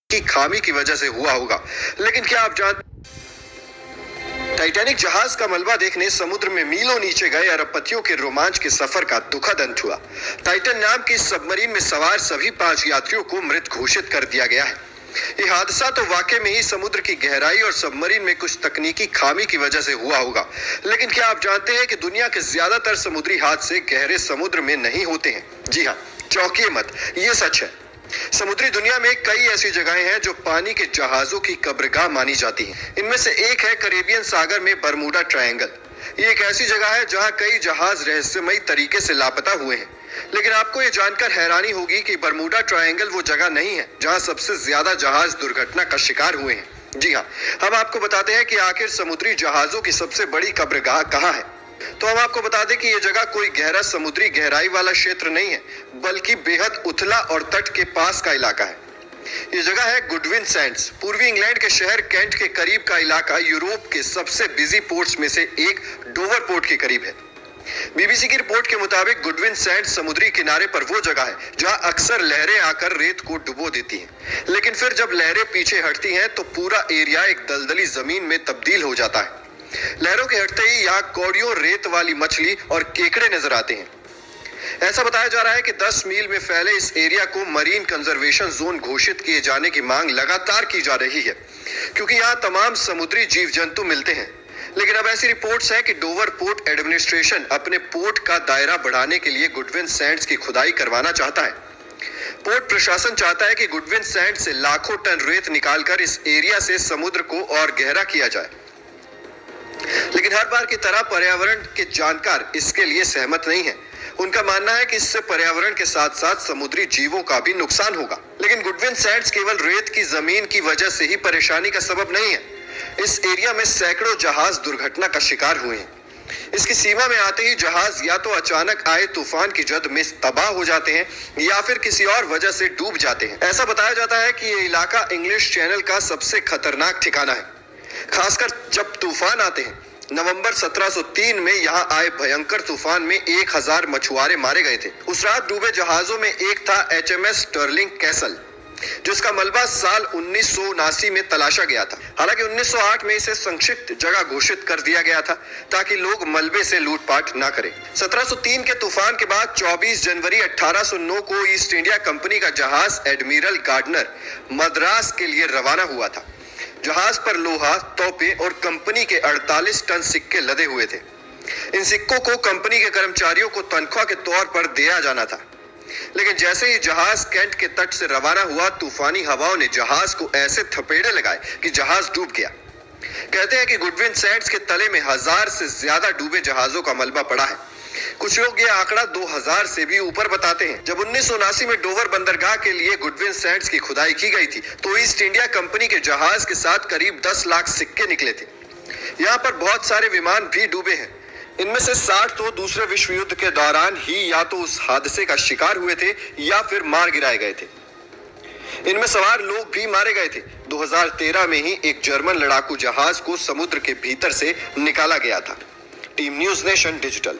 की खामी की वजह से हुआ होगा। लेकिन क्या आप जानते टाइटैनिक जहाज का मलबा देखने समुद्र में मीलों नीचे गए अरबपतियों के रोमांच के सफर का दुखद अंत हुआ। टाइटन नाम की इस सबमरीन में सवार सभी 5 यात्रियों को मृत घोषित कर दिया गया है। ये हादसा तो वाकई में ही समुद्र की गहराई और सबमरीन में कुछ तकनीकी खामी की वजह से हुआ होगा। लेकिन क्या आप जानते हैं कि दुनिया के ज्यादातर समुद्री हादसे गहरे समुद्र में नहीं होते हैं? जी हाँ, चौंकिए मत, ये सच है। समुद्री दुनिया में कई ऐसी जगहें हैं जो पानी के जहाजों की कब्रगाह मानी जाती हैं। इनमें से एक है कैरेबियन सागर में बरमूडा ट्रायंगल। ये एक ऐसी जगह है जहां कई जहाज रहस्यमयी तरीके से लापता हुए हैं। लेकिन आपको ये जानकर हैरानी होगी कि बरमूडा ट्रायंगल वो जगह नहीं है जहां सबसे ज्यादा जहाज दुर्घटना का शिकार हुए हैं। जी हाँ, हम आपको बताते हैं कि आखिर समुद्री जहाजों की सबसे बड़ी कब्रगाह कहाँ है। तो हम आपको बता दें कि यह जगह कोई गहरा समुद्री गहराई वाला क्षेत्र नहीं है, बल्कि बेहद उथला और तट के पास का इलाका है। यह जगह है गुडविन सैंड्स। पूर्वी इंग्लैंड के शहर कैंट के करीब का इलाका यूरोप के सबसे बिजी पोर्ट्स में से एक डोवर पोर्ट के करीब है। बीबीसी की रिपोर्ट के मुताबिक गुडविन सैंड्स समुद्री किनारे पर वो जगह है जहां अक्सर लहरें आकर रेत को डुबो देती हैं। लेकिन फिर जब लहरें पीछे हटती हैं तो पूरा एरिया एक दलदली जमीन में तब्दील हो जाता है। लहरों के हटते ही यहाँ कौड़ियों, रेत वाली मछली और केकड़े नजर आते हैं। ऐसा बताया जा रहा है कि 10 मील में फैले इस एरिया को मरीन कंजर्वेशन जोन घोषित किए जाने की मांग लगातार की जा रही है, क्योंकि यहाँ तमाम समुद्री जीव जंतु मिलते हैं। लेकिन अब ऐसी रिपोर्ट्स हैं कि डोवर पोर्ट एडमिनिस्ट्रेशन अपने पोर्ट का दायरा बढ़ाने के लिए गुडविन सैंड्स की खुदाई करवाना चाहता है। पोर्ट प्रशासन चाहता है कि गुडविन सैंड्स से लाखों टन रेत निकालकर इस एरिया से समुद्र को और गहरा किया जाए। लेकिन हर बार की तरह पर्यावरण के जानकार इसके लिए सहमत नहीं है। उनका मानना है कि इससे पर्यावरण के साथ साथ समुद्री जीवों का भी नुकसान होगा। लेकिन गुडविन सैंड्स केवल रेत की जमीन की वजह से ही परेशानी का सबब नहीं है। इस एरिया में सैकड़ों जहाज दुर्घटना का शिकार हुए हैं। इसकी सीमा में आते ही जहाज या तो अचानक आए तूफान की जद में तबाह हो जाते हैं या फिर किसी और वजह से डूब जाते हैं। ऐसा बताया जाता है कि ये इलाका इंग्लिश चैनल का सबसे खतरनाक ठिकाना है, खासकर जब तूफान आते हैं। नवंबर 1703 में यहाँ आए भयंकर तूफान में 1000 मछुआरे मारे गए थे। उस रात डूबे जहाजों में एक था HMS स्टर्लिंग कैसल, जिसका मलबा साल 1979 में तलाशा गया था। हालांकि 1908 में इसे संक्षिप्त जगह घोषित कर दिया गया था ताकि लोग मलबे से लूटपाट ना करें। 1703 के तूफान के बाद 24 जनवरी 1809 को ईस्ट इंडिया कंपनी का जहाज एडमिरल गार्डनर मद्रास के लिए रवाना हुआ था। जहाज पर लोहा, तोपे और कंपनी के 48 टन सिक्के लदे हुए थे। इन सिक्कों को कंपनी के कर्मचारियों को तनख्वाह के तौर पर दिया जाना था। लेकिन जैसे ही जहाज कैंट के तट से रवाना हुआ, तूफानी हवाओं ने जहाज को ऐसे थपेड़े लगाए कि जहाज डूब गया। कहते हैं कि गुडविन सैंड्स के तले में 1000 से ज्यादा डूबे जहाजों का मलबा पड़ा है। कुछ लोग ये आंकड़ा 2000 से भी ऊपर बताते हैं। जब 1979 में डोवर बंदरगाह के लिए गुडविन सैंड्स की खुदाई की गई थी तो ईस्ट इंडिया कंपनी के जहाज के साथ करीब 10 लाख सिक्के निकले थे। यहाँ पर बहुत सारे विमान भी डूबे हैं। इनमें से 60 तो दूसरे विश्व युद्ध के दौरान ही या तो उस हादसे का शिकार हुए थे या फिर मार गिराए गए थे। इनमें सवार लोग भी मारे गए थे। 2013 में ही एक जर्मन लड़ाकू जहाज को समुद्र के भीतर से निकाला गया था। Team news nation digital.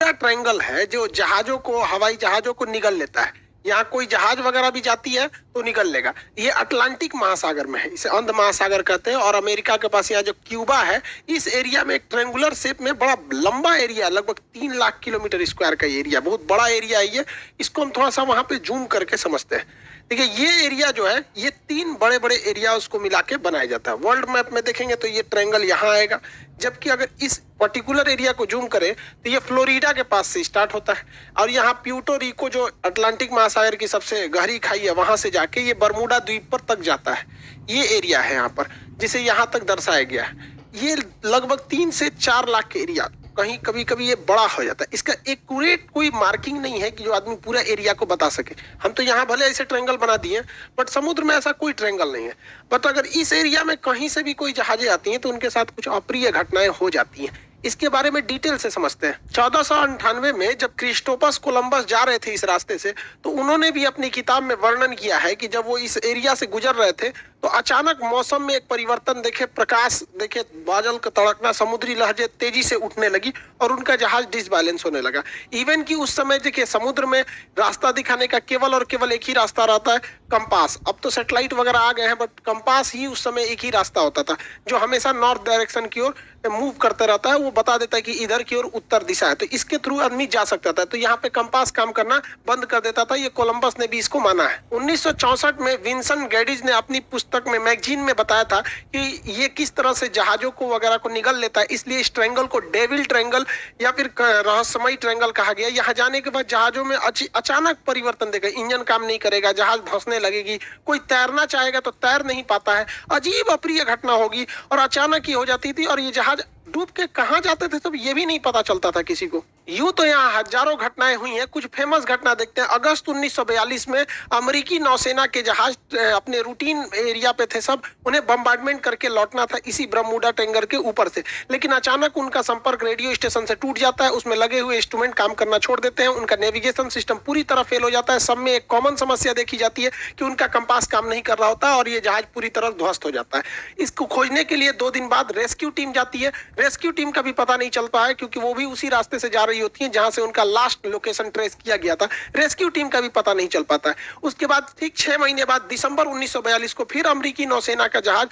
Triangle है जो जहाजों को, हवाई जहाजों को निगल लेता है। यहाँ कोई जहाज वगैरह भी जाती है तो निकल लेगा। ये अटलांटिक महासागर में है, इसे अंध महासागर कहते हैं। और अमेरिका के पास यहाँ जो क्यूबा है, इस एरिया में एक ट्रायंगुलर शेप में बड़ा लंबा एरिया, लगभग 3 लाख किलोमीटर स्क्वायर का एरिया, बहुत बड़ा एरिया है ये। इसको हम थोड़ा सा वहां पे जूम करके समझते हैं। देखिए, ये एरिया जो है, ये 3 बड़े बड़े एरिया उसको मिला के बनाया जाता है। वर्ल्ड मैप में देखेंगे तो ये ट्रायंगल यहाँ आएगा, जबकि अगर इस पर्टिकुलर एरिया को जूम करें तो ये फ्लोरिडा के पास से स्टार्ट होता है और यहाँ प्यूर्टो रिको, जो अटलांटिक महासागर की सबसे गहरी खाई है, वहां से जाके ये बरमूडा द्वीप पर तक जाता है। ये एरिया है यहाँ पर, जिसे यहाँ तक दर्शाया गया है। ये लगभग 3 से 4 लाख के एरिया, कहीं कभी कभी ये बड़ा हो जाता है। इसका एक्यूरेट कोई मार्किंग नहीं है कि जो आदमी पूरा एरिया को बता सके। हम तो यहाँ भले ऐसे ट्रायंगल बना दिए, बट समुद्र में ऐसा कोई ट्रायंगल नहीं है। बट अगर इस एरिया में कहीं से भी कोई जहाजें आती हैं तो उनके साथ कुछ अप्रिय घटनाएं हो जाती हैं। इसके बारे में डिटेल से समझते हैं। 1498 में जब क्रिस्टोफर कोलंबस जा रहे थे इस रास्ते से, तो उन्होंने भी अपनी किताब में वर्णन किया है कि जब वो इस एरिया से गुजर रहे थे तो अचानक मौसम में एक परिवर्तन देखे, प्रकाश देखे, बादल का तड़कना, समुद्री लहजें तेजी से उठने लगी और उनका जहाज डिसबैलेंस होने लगा। इवन कि उस समय देखिए समुद्र में रास्ता दिखाने का केवल और केवल एक ही रास्ता रहता है, कंपास। अब तो सैटेलाइट वगैरह आ गए हैं, बट कंपास ही उस समय एक ही रास्ता होता था जो हमेशा नॉर्थ डायरेक्शन की ओर मूव करते रहता है। वो बता देता है कि इधर की ओर उत्तर दिशा है, तो इसके थ्रू आदमी जा सकता था। तो यहाँ पे कंपास काम करना बंद कर देता था। ये कोलंबस ने भी इसको माना है। 1964 में विंसेंट गैडिज ने अपनी पुस्तक में, मैगजीन में बताया था कि ये किस तरह से जहाजों को वगैरह को निगल लेता है। इसलिए इस ट्रायंगल को डेविल ट्रायंगल या फिर रहस्यमयी ट्रायंगल कहा गया। यहाँ जाने के बाद जहाजों में अचानक परिवर्तन देगा, इंजन काम नहीं करेगा, जहाज धंसने लगेगी, कोई तैरना चाहेगा तो तैर नहीं पाता है, अजीब अप्रिय घटना होगी और अचानक ही हो जाती थी। और ये जहाज डूब के कहाँ जाते थे तब ये भी नहीं पता चलता था किसी को। यूं तो यहाँ हजारों घटनाएं हुई हैं, कुछ फेमस घटना देखते हैं। अगस्त 1942 में अमेरिकी नौसेना के जहाज अपने रूटीन एरिया पे थे, सब उन्हें बम्बार्डमेंट करके लौटना था इसी बरमूडा ट्रायंगल के ऊपर से, लेकिन अचानक उनका संपर्क रेडियो स्टेशन से टूट जाता है। उसमें लगे हुए इंस्ट्रूमेंट काम करना छोड़ देते हैं, उनका नेविगेशन सिस्टम पूरी तरह फेल हो जाता है। सब में एक कॉमन समस्या देखी जाती है कि उनका कंपास काम नहीं कर रहा होता और ये जहाज पूरी तरह ध्वस्त हो जाता है। इसको खोजने के लिए 2 दिन बाद रेस्क्यू टीम जाती है। रेस्क्यू टीम का भी पता नहीं चलता है क्योंकि वो भी उसी रास्ते से जा रही होती है जहां से उनका लास्ट लोकेशन ट्रेस किया गया था। रेस्क्यू टीम का भी पता नहीं चल पाता है। उसके बाद ठीक 6 महीने बाद दिसंबर 1942 को फिर अमेरिकी नौसेना का जहाज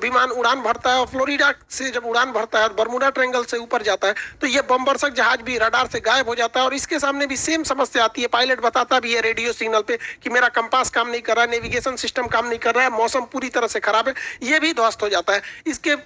विमान उड़ान भरता है और फ्लोरिडा से जब उड़ान भरता है और बरमूडा ट्रायंगल से ऊपर जाता है तो ये बमबरसक जहाज भी रडार से गायब हो जाता है और इसके सामने भी सेम समस्या आती है। पायलट बताता भी है रेडियो सिग्नल पे कि मेरा कंपास काम नहीं कर रहा है, नेविगेशन सिस्टम काम नहीं कर रहा है, मौसम पूरी तरह से खराब है। ये भी ध्वस्त हो जाता है।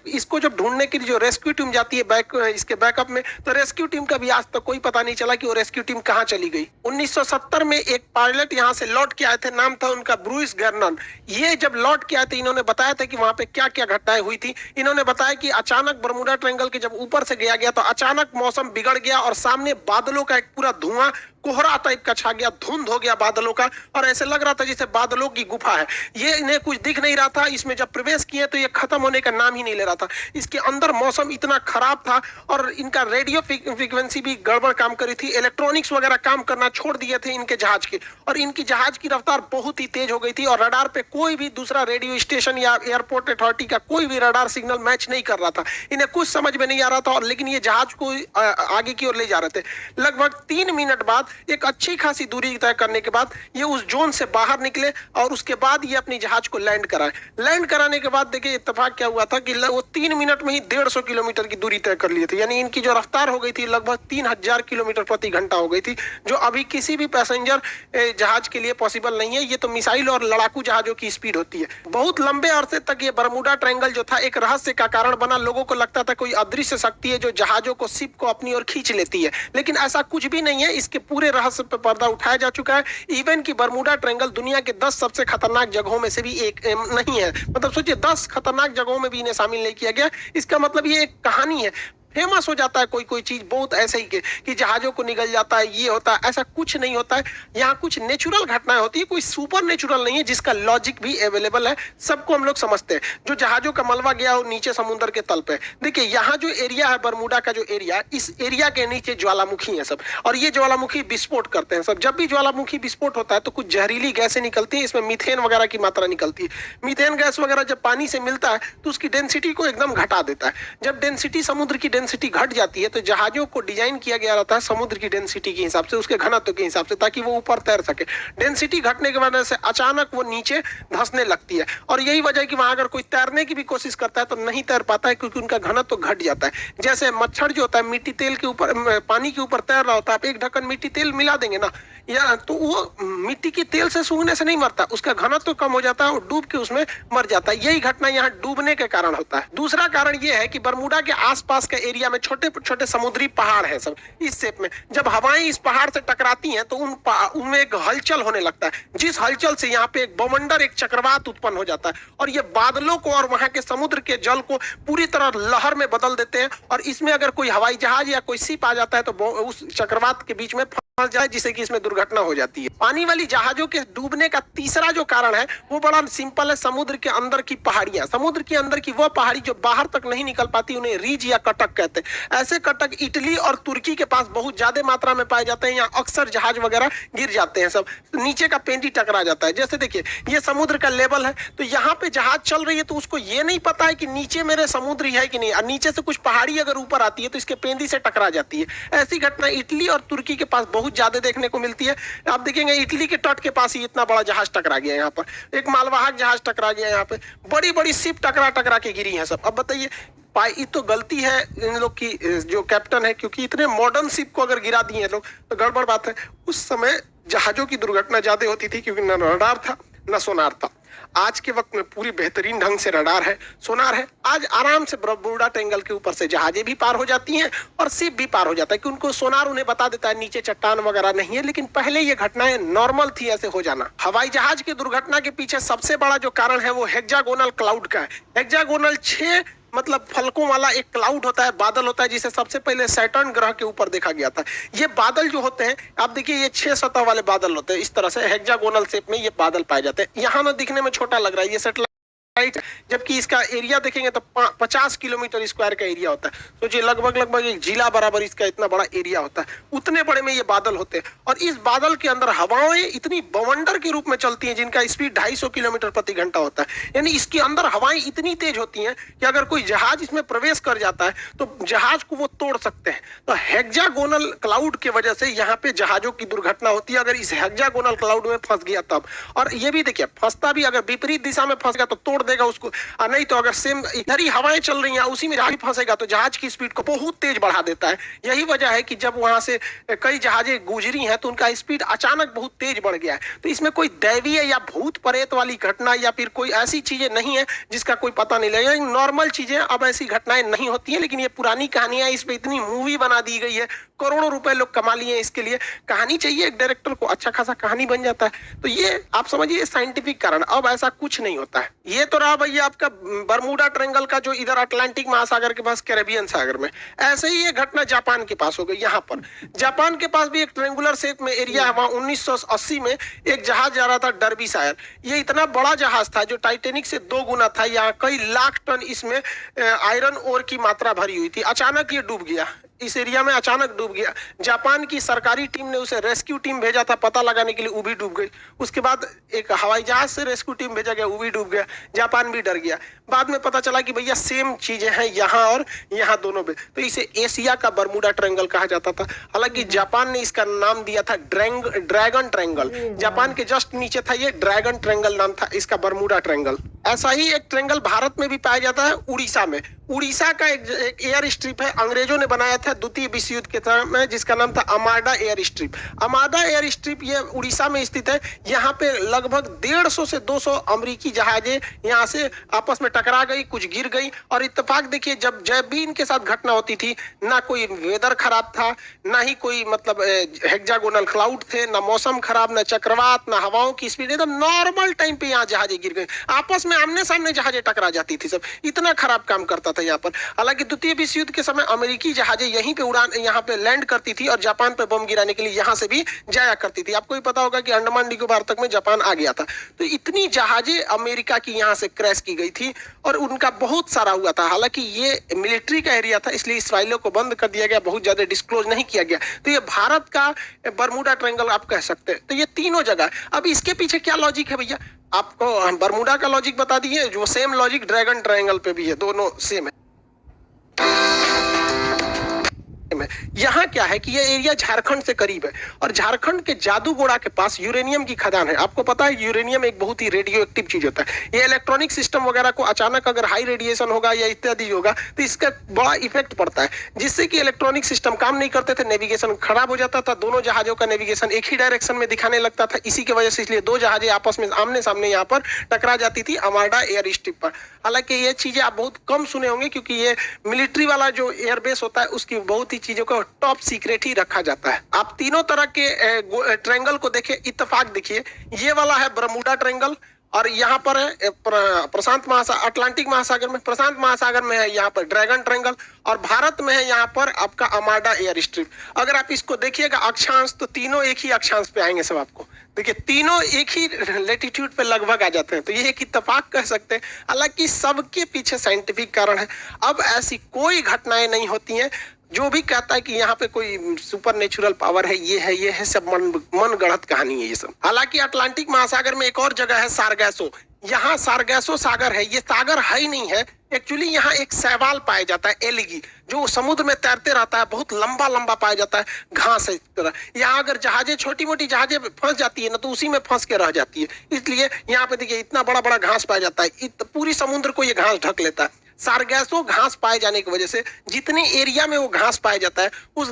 इसको जब ढूंढने के लिए जो रेस्क्यू टीम जाती है इसके बैकअप में, तो रेस्क्यू टीम का भी आज तक कोई पता नहीं चला कि वो रेस्क्यू टीम कहां चली गई। 1970 में एक पायलट यहां से लौट के आए थे, नाम था उनका ब्रूइस गर्नन। ये जब लौट के आए थे इन्होंने बताया था कि वहां पे क्या क्या घटनाएं हुई थी। इन्होंने बताया कि अचानक बरमूडा ट्रायंगल के जब ऊपर से गया तो अचानक मौसम बिगड़ गया और सामने बादलों का एक पूरा धुआं, कोहरा टाइप का छा गया, धुंध हो गया बादलों का और ऐसे लग रहा था जैसे बादलों की गुफा है। ये इन्हें कुछ दिख नहीं रहा था। इसमें जब प्रवेश किए तो ये खत्म होने का नाम ही नहीं ले रहा था। इसके अंदर मौसम इतना खराब था और इनका रेडियो फ्रीक्वेंसी भी गड़बड़ काम करी थी, इलेक्ट्रॉनिक्स वगैरह काम करना छोड़ दिए थे इनके जहाज के, और इनकी जहाज की रफ्तार बहुत ही तेज हो गई थी और रडार पे कोई भी दूसरा रेडियो स्टेशन या एयरपोर्ट अथॉरिटी का कोई भी रडार सिग्नल मैच नहीं कर रहा था। इन्हें कुछ समझ में नहीं आ रहा था और लेकिन ये जहाज को आगे की ओर ले जा रहे थे। लगभग 3 मिनट बाद, एक अच्छी खासी दूरी तय करने के बाद ये उस जोन से बाहर निकले और उसके बाद ये अपनी जहाज को लैंड कराए। लैंड कराने के बाद देखिए इत्तेफाक क्या हुआ था कि वो 3 मिनट में ही 150 किलोमीटर की दूरी तय कर लिए थे। यानी इनकी जो रफ्तार हो गई थी लगभग 3000 किलोमीटर प्रति घंटा हो गई थी, जो अभी किसी भी पैसेंजर जहाज के लिए पॉसिबल नहीं है। ये तो मिसाइल और लड़ाकू जहाजों की स्पीड होती है। बहुत लंबे अरसे तक ये बरमूडा ट्रायंगल जो था एक रहस्य का कारण बना। लोगों को लगता था कोई अदृश्य शक्ति है जो जहाजों को, शिप को अपनी ओर खींच लेती है, लेकिन ऐसा कुछ भी नहीं है। इसके पूरे रहस्य पर पर्दा उठाया जा चुका है। इवन की बरमूडा ट्रायंगल दुनिया के 10 सबसे खतरनाक जगहों में से भी एक नहीं है। मतलब सोचिए 10 खतरनाक जगहों में भी इन्हें शामिल नहीं किया गया। इसका मतलब ये एक कहानी है। फेमस हो जाता है कोई चीज बहुत ऐसे ही कि जहाजों को निगल जाता है, ये होता है, ऐसा कुछ नहीं होता है। यहाँ कुछ नेचुरल घटनाएं होती है, कोई सुपर नेचुरल नहीं है जिसका लॉजिक भी अवेलेबल है। सबको हम लोग समझते हैं। जो जहाजों का मलबा गया वो नीचे समुद्र के तल पे। देखिए यहाँ जो एरिया है बरमूडा का जो एरिया, इस एरिया के नीचे ज्वालामुखी है सब, और ये ज्वालामुखी विस्फोट करते हैं सब। जब भी ज्वालामुखी विस्फोट होता है तो कुछ जहरीली गैसें निकलती है, इसमें मीथेन वगैरह की मात्रा निकलती है। मीथेन गैस वगैरह जब पानी से मिलता है तो उसकी डेंसिटी को एकदम घटा देता है। जब डेंसिटी, समुद्र की डेंसिटी घट जाती है तो जहाजों को डिजाइन किया गया रहता है समुद्र की डेंसिटी के हिसाब से, उसके घनत्व के हिसाब से, ताकि वो ऊपर तैर सके। डेंसिटी घटने की वजह से अचानक वो नीचे धंसने लगती है और यही वजह है कि वहां अगर कोई तैरने की भी कोशिश करता है तो नहीं तैर पाता है क्योंकि उनका घनत्व घट जाता है। जैसे मच्छर जो होता है मिट्टी तेल के ऊपर, पानी के ऊपर तैर रहा होता है, आप एक ढक्कन मिट्टी तेल मिला देंगे ना, या तो वो मिट्टी के तेल से सूंघने से नहीं मरता, उसका घनत्व कम हो जाता है और डूब के उसमें मर जाता है। यही घटना यहाँ डूबने के कारण होता है। दूसरा कारण यह है कि बरमूडा के आसपास के एरिया में छोटे छोटे समुद्री पहाड़ है सब इस शेप में। जब हवाएं इस पहाड़ से टकराती हैं तो उनमें एक हलचल होने लगता है, जिस हलचल से यहाँ पे एक बवंडर, एक चक्रवात उत्पन्न हो जाता है और ये बादलों को और वहां के समुद्र के जल को पूरी तरह लहर में बदल देते हैं। और इसमें अगर कोई हवाई जहाज या कोई शिप आ जाता है तो उस चक्रवात के बीच में फंस जाए जिससे कि इसमें दुर्घटना हो जाती है। पानी वाली जहाजों के डूबने का तीसरा जो कारण है वो बड़ा सिंपल है, समुद्र के अंदर की पहाड़ियां। समुद्र के अंदर की वो पहाड़ी जो बाहर तक नहीं निकल पाती उन्हें रीज या कटक कहते हैं। ऐसे कटक इटली और तुर्की के पास बहुत ज्यादा मात्रा में पाए जाते हैं। यहाँ अक्सर जहाज वगैरह गिर जाते हैं, सब नीचे का पेंटी टकरा जाता है। जैसे देखिए ये समुद्र का लेवल है, तो यहाँ पे जहाज चल रही है तो उसको ये नहीं पता है कि नीचे मेरे समुद्र है कि नहीं, और नीचे से कुछ पहाड़ी अगर ऊपर आती है तो इसके पेंदी से टकरा जाती है। ऐसी घटना इटली और तुर्की के पास बहुत ज्यादा देखने को मिलती है। आप देखेंगे इटली के तट के पास ही इतना बड़ा जहाज टकरा गया, यहाँ पर एक मालवाहक जहाज टकरा गया, यहाँ पे बड़ी बड़ी शिप टकरा टकरा के गिरी है सब। अब बताइए ये तो गलती है इन लोग की, जो कैप्टन है, क्योंकि इतने मॉडर्न शिप को अगर गिरा दिए लोग तो गड़बड़ बात है। उस समय जहाजों की दुर्घटना ज्यादा होती थी क्योंकि न रडार था न सोनार था। आज के वक्त में पूरी बेहतरीन ढंग से रडार है, सोनार है। आज आराम से बर्मुडा ट्रायंगल के ऊपर से जहाजें भी पार हो जाती हैं और शिप भी पार हो जाता है कि उनको सोनार उन्हें बता देता है नीचे चट्टान वगैरह नहीं है। लेकिन पहले ये घटनाएं नॉर्मल थी ऐसे हो जाना। हवाई जहाज की दुर्घटना के पीछे सबसे बड़ा जो कारण है वो हेक्सागोनल क्लाउड का है। हेक्सागोनल 6 मतलब फलकों वाला एक क्लाउड होता है, बादल होता है, जिसे सबसे पहले सैटर्न ग्रह के ऊपर देखा गया था। ये बादल जो होते हैं आप देखिए ये 6 सतह वाले बादल होते हैं, इस तरह से हेक्सागोनल शेप में ये बादल पाए जाते हैं। यहाँ ना दिखने में छोटा लग रहा है ये सैटेलाइट, जबकि इसका एरिया देखेंगे तो 50 किलोमीटर स्क्वायर का एरिया होता है। तो ये लगभग एक जिला बराबर इसका इतना बड़ा एरिया होता है। उतने बड़े में ये बादल होते हैं और इस बादल के अंदर हवाएं इतनी बवंडर के रूप में चलती हैं जिनका स्पीड 250 किलोमीटर प्रति घंटा होता है। यानी इसके अंदर हवाएं इतनी तेज होती हैं कि अगर कोई जहाज इसमें प्रवेश कर जाता है तो जहाज को वो तोड़ सकते हैं। तो हेक्सागोनल क्लाउड की वजह से यहाँ पे जहाजों की दुर्घटना होती है अगर इस हेक्सागोनल क्लाउड में फंस गया तब। और ये भी देखिए फंसता भी अगर विपरीत दिशा में फंस गया तो तोड़ देगा उसको, और नहीं तो अगर सेम इधर ही हवाएं चल रही हैं उसी में जहाज फंसेगा तो जहाज की स्पीड को बहुत तेज बढ़ा देता है। यही वजह है कि जब वहां से कई जहाजें गुजरी हैं तो उनका स्पीड अचानक बहुत तेज बढ़ गया है। तो इसमें कोई दैवीय या भूत प्रेत वाली घटना या फिर कोई ऐसी चीजें नहीं है जिसका कोई पता नहीं लगेगा। नॉर्मल चीजें, अब ऐसी घटनाएं नहीं होती हैं, लेकिन ये पुरानी कहानियां, इस पे इतनी मूवी बना दी गई है, करोड़ों रुपए लोग कमा लिए इसके लिए। कहानी चाहिए एक डायरेक्टर को, अच्छा खासा कहानी बन जाता है। तो ये आप समझिए साइंटिफिक कारण। अब ऐसा कुछ नहीं होता है। ये तो रहा भैया आपका बर्मुडा ट्रायंगल का जो इधर अटलांटिक महासागर के पास कैरेबियन सागर में। ऐसे ही ये घटना जापान के पास हो गई। यहाँ पर जापान के पास भी एक ट्रायंगुलर शेप में एरिया है। वहां 1980 में एक जहाज जा रहा था डर्बीशायर। ये इतना बड़ा जहाज था जो टाइटेनिक से 2 गुना था। यहाँ कई लाख टन इसमें आयरन ओर की मात्रा भरी हुई थी। अचानक ये डूब गया, इस एरिया में अचानक डूब गया। जापान की सरकारी टीम ने उसे रेस्क्यू टीम भेजा था पता लगाने के लिए, वो भी डूब गई। उसके बाद एक हवाई जहाज से रेस्क्यू टीम भेजा गया, वो भी डूब गया। जापान भी डर गया। बाद में पता चला कि भैया सेम चीजें हैं यहाँ और यहाँ दोनों पे। तो इसे एशिया का बर्मुडा ट्रायंगल कहा जाता था। हालांकि जापान ने इसका नाम दिया था ड्रैगन ट्रायंगल। जापान के जस्ट नीचे था ये ड्रैगन ट्रायंगल नाम था इसका, बर्मुडा ट्रायंगल। ऐसा ही एक ट्रायंगल भारत में भी पाया जाता है, उड़ीसा में। उड़ीसा का एक एयर स्ट्रिप है, अंग्रेजों ने बनाया था द्वितीय विश्व युद्ध के समय, जिसका नाम था अमाडा एयर स्ट्रिप। अमाडा एयर स्ट्रिप ये उड़ीसा में स्थित है। यहाँ पे लगभग 150 से 200 अमेरिकी जहाजें यहाँ से आपस में टकरा गई, कुछ गिर गई। और इत्तेफाक देखिए जब भी इनके साथ घटना होती थी, ना कोई वेदर खराब था, ना ही कोई मतलब हेक्सागोनल क्लाउड थे, ना मौसम खराब, ना चक्रवात, ना हवाओं की स्पीड, एकदम नॉर्मल टाइम पे यहाँ जहाजें गिर गई। आपस में आमने सामने जहाजें टकरा जाती थी सब। इतना खराब काम करता था यहाँ पर। हालांकि द्वितीय विश्व युद्ध के समय अमेरिकी जहाजें यहीं पे उड़ान, यहाँ पे लैंड करती थी और जापान पे बम गिराने के लिए यहाँ से भी जाया करती थी। आपको भी पता होगा कि अंडमान निकोबार तक में जापान आ गया था। तो इतनी जहाजें अमेरिका की यहाँ से क्रैश की गई थी और उनका बहुत सारा हुआ था। हालांकि ये मिलिट्री का एरिया था, इसलिए इस फाइलों को बंद कर दिया गया, बहुत ज्यादा डिस्क्लोज नहीं किया गया। तो ये भारत का बर्मुडा ट्रायंगल आप कह सकते हैं। तो ये तीनों जगह। अब इसके पीछे क्या लॉजिक है भैया? आपको बर्मुडा का लॉजिक बता दिए, जो सेम लॉजिक ड्रैगन ट्रायंगल पे भी है, दोनों सेम है। यहाँ क्या है कि ये एरिया झारखंड से करीब है और झारखंड के जादूगोड़ा के पास यूरेनियम की खदान है। आपको पता है यूरेनियम एक बहुत ही रेडियो एक्टिव चीज होता है। ये इलेक्ट्रॉनिक सिस्टम वगैरह को अचानक अगर हाई रेडिएशन होगा या इत्यादि होगा तो इसका बड़ा इफेक्ट पड़ता है, जिससे कि इलेक्ट्रॉनिक सिस्टम काम नहीं करते थे, नेविगेशन खराब हो जाता था, दोनों जहाजों का नेविगेशन एक ही डायरेक्शन में दिखाने लगता था। इसी की वजह से इसलिए 2 जहाजें आपस में आमने सामने यहाँ पर टकरा जाती थी अमाडा एयर स्ट्रिप पर। हालांकि ये चीजें आप बहुत कम सुने होंगे क्योंकि ये मिलिट्री वाला जो एयरबेस होता है उसकी बहुत ही चीजों को टॉप सीक्रेट ही रखा जाता है। आप तीनों तरह के ट्रायंगल को देखिए, इत्तेफाक देखिए, ये वाला है बर्मुडा ट्रायंगल और यहाँ पर है प्रशांत महासागर, अटलांटिक महासागर में, प्रशांत महासागर में है यहाँ पर ड्रैगन ट्रायंगल, और भारत में है यहाँ पर आपका अमाडा एयर स्ट्रिप। अगर आप इसको देखिएगा अक्षांश, तो तीनों एक ही अक्षांश पे आएंगे सब आपको। देखिए तीनों एक ही लेटीट्यूड पे लगभग आ जाते हैं, तो ये एक इत्तेफाक कह सकते हैं। हालांकि सबके पीछे साइंटिफिक कारण है। अब ऐसी कोई घटनाएं नहीं होती हैं। जो भी कहता है कि यहाँ पे कोई सुपर नेचुरल पावर है, ये है, सब मन गढ़ंत कहानी है ये सब। हालांकि अटलांटिक महासागर में एक और जगह है सारगैसो। यहाँ सारगैसो सागर है, ये सागर है ही नहीं है एक्चुअली। यहाँ एक शैवाल पाया जाता है, एलिगी, जो समुद्र में तैरते रहता है, बहुत लंबा लंबा पाया जाता है, घास है इस तरह। यहाँ अगर जहाजें, छोटी मोटी जहाजें फंस जाती है ना, तो उसी में फंस के रह जाती है। इसलिए यहाँ पे देखिए इतना बड़ा बड़ा घास पाया जाता है, पूरी समुद्र को ये घास ढक लेता है। सारगैसो घास पाए जाने की वजह से जितने एरिया में वो घास पाया जाता है, उस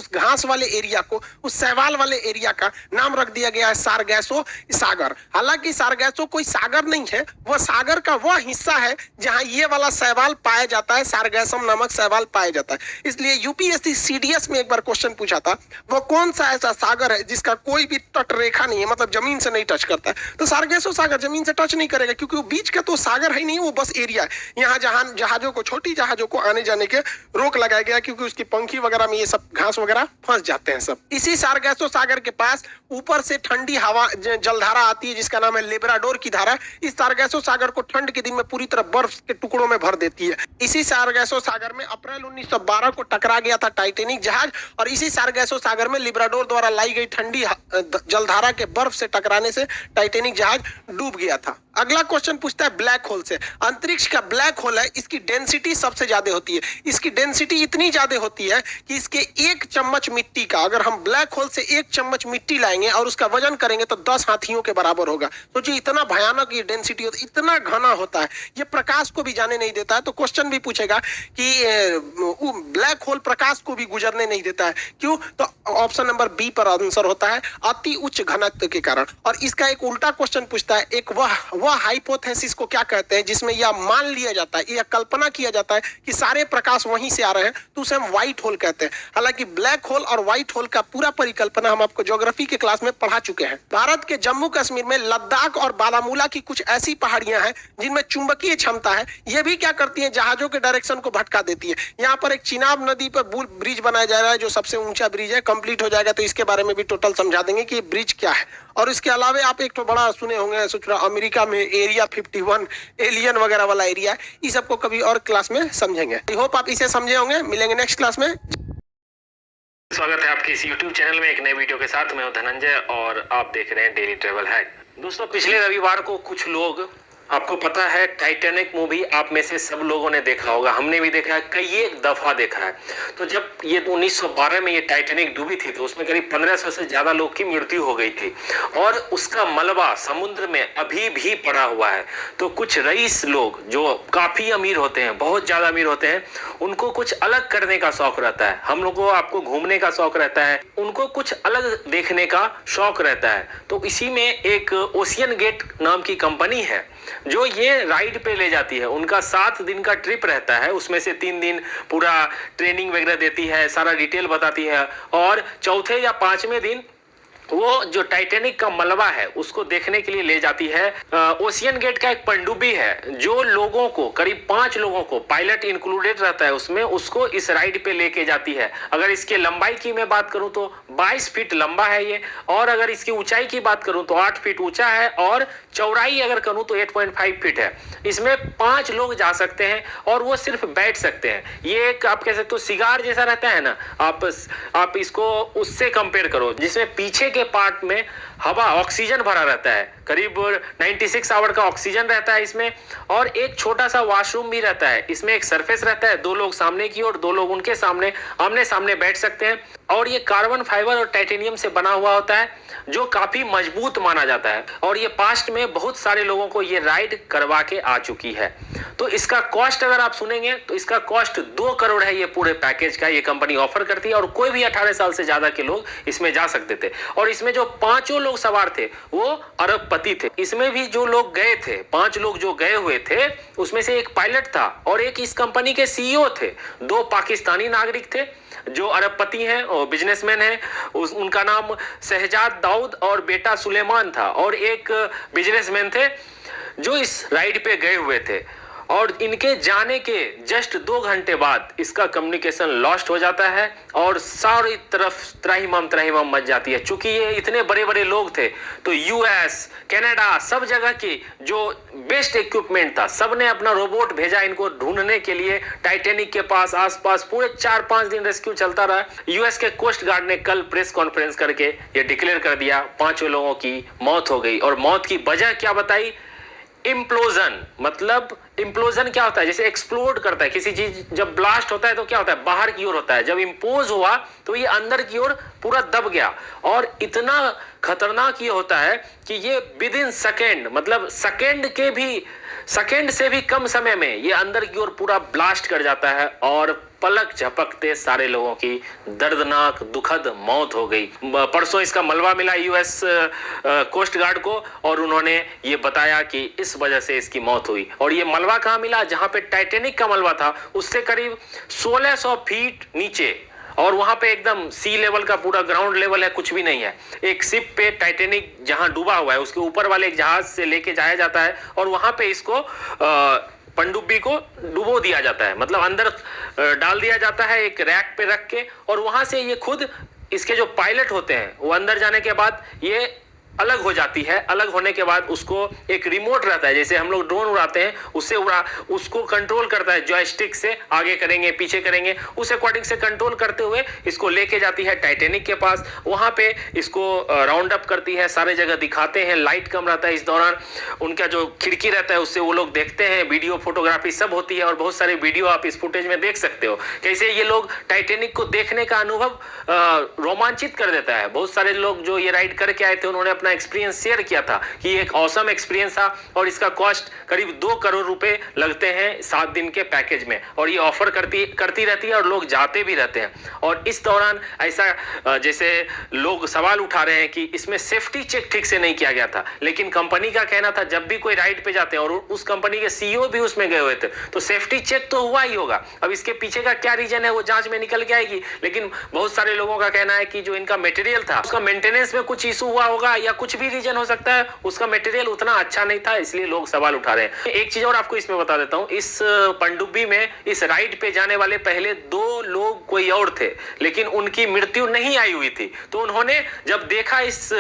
घास वाले एरिया को, उस शैवाल वाले एरिया का नाम रख दिया गया है सारगैसो सागर। हालांकि सारगैसो कोई सागर नहीं है, वह सागर का वह हिस्सा है जहां ये वाला शैवाल पाया जाता है, सारगैसम नामक शैवाल पाया जाता है। इसलिए यूपीएससी सीडीएस में एक बार क्वेश्चन पूछा था, वो कौन सा ऐसा सागर है जिसका कोई भी तट रेखा नहीं है, मतलब जमीन से नहीं टच करता है। तो सारगैसो सागर जमीन से टच नहीं करेगा, क्योंकि वो बीच का तो सागर है ही नहीं, वो बस एरिया है। यहाँ जहां जहाजों को, छोटी जहाजों को आने जाने के रोक लगाया गया, क्योंकि उसकी पंखी वगैरह में ये सब घास वगैरह फंस जाते हैं सब। इसी सारगैसो सागर के पास ऊपर से ठंडी हवा जलधारा आती है, जिसका नाम है लेब्राडोर की धारा। इस सारगैसो सागर को ठंड के दिन में पूरी तरह बर्फ के टुकड़ों में भर देती है। इसी सारगैसो सागर में अप्रैल 1912 को टकरा गया था टाइटैनिक जहाज, और इसी सारगैसो सागर में लेब्राडोर द्वारा लाई गई ठंडी जलधारा के बर्फ से टकराने से टाइटैनिक जहाज डूब गया था। अगला क्वेश्चन पूछता है ब्लैक होल से। अंतरिक्ष का ब्लैक होल है, इसकी डेंसिटी सबसे ज्यादा होती है। इसकी डेंसिटी इतनी ज्यादा होती है कि इसके 1 चम्मच मिट्टी का, अगर हम ब्लैक होल से 1 चम्मच मिट्टी लाएंगे और उसका वजन करेंगे तो 10 हाथियों के बराबर होगा। सोचिए इतना भयानक ये डेंसिटी होती है, इतना घना होता है, ये प्रकाश को भी जाने नहीं देता है। तो क्वेश्चन भी पूछेगा कि ब्लैक होल प्रकाश को भी गुजरने नहीं देता है, क्यों? तो ऑप्शन नंबर बी पर आंसर होता है, अति उच्च घनत्व के कारण। और इसका एक उल्टा क्वेश्चन पूछता है, एक वह हाइपोथेसिस को क्या कहते हैं जिसमें यह मान लिया जाता है, यह कल्पना किया जाता है कि सारे प्रकाश वहीं से आ रहे हैं, तो उसे हम व्हाइट होल कहते हैं। हालांकि ब्लैक होल और व्हाइट होल का पूरा परिकल्पना हम आपको ज्योग्राफी के क्लास में पढ़ा चुके हैं। भारत के जम्मू कश्मीर में लद्दाख और बारामूला की कुछ ऐसी पहाड़ियां हैं जिनमें चुंबकीय क्षमता है। ये भी क्या करती है, जहाजों के डायरेक्शन को भटका देती है। यहाँ पर एक चिनाब नदी पर ब्रिज बनाया जा रहा है, जो सबसे ऊंचा ब्रिज है, कंप्लीट हो जाएगा तो इसके बारे में भी टोटल समझा देंगे कि ब्रिज क्या है। और इसके अलावा आप एक तो बड़ा सुने होंगे, सोच रहा अमेरिका में एरिया 51 एलियन वगैरह वाला एरिया है, इस सबको कभी और क्लास में समझेंगे। आई होप आप इसे समझे होंगे। मिलेंगे नेक्स्ट क्लास में। स्वागत है आपके इस YouTube चैनल में एक नए वीडियो के साथ। मैं हूं धनंजय और आप देख रहे हैं डेली ट्रेवल हैक। दोस्तों, पिछले रविवार को कुछ लोग, आपको पता है टाइटैनिक मूवी आप में से सब लोगों ने देखा होगा, हमने भी देखा है, कई एक दफा देखा है। तो जब ये 1912 में ये टाइटैनिक डूबी थी तो उसमें करीब 1500 से ज्यादा लोग की मृत्यु हो गई थी, और उसका मलबा समुद्र में अभी भी पड़ा हुआ है। तो कुछ रईस लोग जो काफी अमीर होते हैं, बहुत ज्यादा अमीर होते हैं, उनको कुछ अलग करने का शौक रहता है। हम लोग को, आपको घूमने का शौक रहता है, उनको कुछ अलग देखने का शौक रहता है। तो इसी में एक ओशियन गेट नाम की कंपनी है जो ये राइड पे ले जाती है। उनका 7 दिन का ट्रिप रहता है, उसमें से 3 दिन पूरा ट्रेनिंग वगैरह देती है, सारा डिटेल बताती है, और चौथे या 5वें दिन वो जो टाइटैनिक का मलबा है उसको देखने के लिए ले जाती है। ओशियन गेट का एक पनडुब्बी है जो लोगों को, करीब 5 लोगों को, पायलट इंक्लूडेड रहता है उसमें, उसको इस राइड पे लेके जाती है। अगर इसके लंबाई की मैं बात करूं तो 22 फीट लंबा है ये, और अगर इसकी ऊंचाई की बात करूं तो 8 फीट ऊंचा है, और चौड़ाई अगर करूं तो 8.5 फीट है। इसमें 5 लोग जा सकते हैं और वो सिर्फ बैठ सकते हैं। ये एक, आप कह सकते हो, सिगार जैसा रहता है ना, आप इसको उससे कंपेयर करो, जिसमें पीछे के पार्ट में हवा, ऑक्सीजन भरा रहता है, करीब 96 आवर का ऑक्सीजन रहता है इसमें, और एक छोटा सा वॉशरूम भी रहता है। इसमें एक सरफेस रहता है, 2 लोग सामने की और 2 लोग उनके सामने आमने सामने बैठ सकते हैं, और ये कार्बन फाइबर और टाइटेनियम से बना हुआ होता है जो काफी मजबूत माना जाता है। और ये पास्ट में बहुत सारे लोगों को ये राइड करवा के आ चुकी है। तो इसका कॉस्ट अगर आप सुनेंगे तो इसका कॉस्ट 2 करोड़ है। ये पूरे पैकेज का ये कंपनी ऑफर करती है, और कोई भी 18 साल से ज्यादा के लोग इसमें जा सकते थे। और इसमें जो 5 लोग सवार थे वो अरबपति थे। इसमें भी जो लोग गए थे, 5 लोग जो गए हुए थे, उसमें से एक पायलट था और एक इस कंपनी के सीईओ थे। 2 पाकिस्तानी नागरिक थे जो अरबपति हैं और बिजनेसमैन हैं, उनका नाम शहजाद दाऊद और बेटा सुलेमान था, और एक बिजनेसमैन थे जो इस राइड पे गए हुए थे। और इनके जाने के जस्ट 2 घंटे बाद इसका कम्युनिकेशन लॉस्ट हो जाता है और सारी तरफ त्राहिमाम मच जाती है। चूंकि ये इतने बड़े बड़े लोग थे तो यूएस, कनाडा, सब जगह की जो बेस्ट इक्विपमेंट था, सब ने अपना रोबोट भेजा इनको ढूंढने के लिए टाइटैनिक के पास आसपास। पूरे 4-5 दिन रेस्क्यू चलता रहा। यूएस के कोस्ट गार्ड ने कल प्रेस कॉन्फ्रेंस करके ये डिक्लेयर कर दिया 5 लोगों की मौत हो गई। और मौत की वजह क्या बताई? इम्प्लोजन। मतलब इम्प्लोजन क्या होता है? जैसे एक्सप्लोड करता है किसी चीज, जब ब्लास्ट होता है तो क्या होता है? बाहर की ओर होता है। जब इम्पोज हुआ तो ये अंदर की ओर पूरा दब गया। और इतना खतरनाक ये होता है कि ये विद इन सेकेंड, मतलब सेकेंड से भी कम समय में ये अंदर की ओर पूरा ब्लास्ट कर जाता है और पलक झपकते सारे लोगों की दर्दनाक दुखद मौत हो गई। परसों इसका मलबा मिला यूएस कोस्ट गार्ड को और उन्होंने ये बताया कि इस वजह से इसकी मौत हुई। और ये मलबा कहाँ मिला? जहां पे टाइटैनिक का मलबा था उससे करीब 1600 फीट नीचे, और वहां पे एकदम सी लेवल का पूरा ग्राउंड लेवल है, कुछ भी नहीं है। एक शिप पे टाइटैनिक जहां डूबा हुआ है उसके ऊपर वाले एक जहाज से लेके जाया जाता है और वहां पे इसको पनडुब्बी को डुबो दिया जाता है, मतलब अंदर डाल दिया जाता है एक रैक पे रख के। और वहां से ये खुद, इसके जो पायलट होते हैं वो अंदर जाने के बाद ये अलग हो जाती है। अलग होने के बाद उसको एक रिमोट रहता है, जैसे हम लोग ड्रोन उड़ाते हैं उससे उसको कंट्रोल करता है जॉयस्टिक से, आगे करेंगे पीछे करेंगे, उस अकॉर्डिंग से कंट्रोल करते हुए इसको लेके जाती है टाइटैनिक के पास। वहां पे इसको राउंड अप करती है, सारे जगह दिखाते हैं। लाइट कम रहता है इस दौरान, उनका जो खिड़की रहता है उससे वो लोग देखते हैं, वीडियो फोटोग्राफी सब होती है। और बहुत सारे वीडियो आप इस फुटेज में देख सकते हो कैसे ये लोग टाइटैनिक को देखने का अनुभव रोमांचित कर देता है। बहुत सारे लोग जो ये राइड करके आए थे उन्होंने एक्सपीरियंस शेयर किया था कि एक ऑसम एक्सपीरियंस था और इसका कॉस्ट करीब 2 करोड़ रुपए लगते हैं 7 दिन के पैकेज में। और ये ऑफर करती रहती है और लोग जाते भी रहते हैं। और इस दौरान ऐसा जैसे लोग सवाल उठा रहे हैं कि इसमें सेफ्टी चेक ठीक से नहीं किया गया था, लेकिन कंपनी का कहना था जब भी कोई राइड पे जाते हैं, और उस कंपनी के सीईओ भी उसमें गए हुए थे, तो सेफ्टी चेक तो हुआ ही होगा। अब इसके पीछे का क्या रीजन है वो जांच में निकल के आएगी। लेकिन बहुत सारे लोगों का कहना है कि जो इनका मटेरियल था उसका मेंटेनेंस में कुछ इशू हुआ होगा या कुछ भी रीजन हो सकता है, उसका मटेरियल उतना अच्छा नहीं था, इसलिए लोग सवाल उठा रहे हैं। एक चीज और आपको इसमें बता देता हूं, इस पनडुब्बी में इस राइड पे जाने वाले पहले 2 लोग कोई और थे, लेकिन उनकी मृत्यु नहीं आई हुई थी। तो उन्होंने जब देखा इस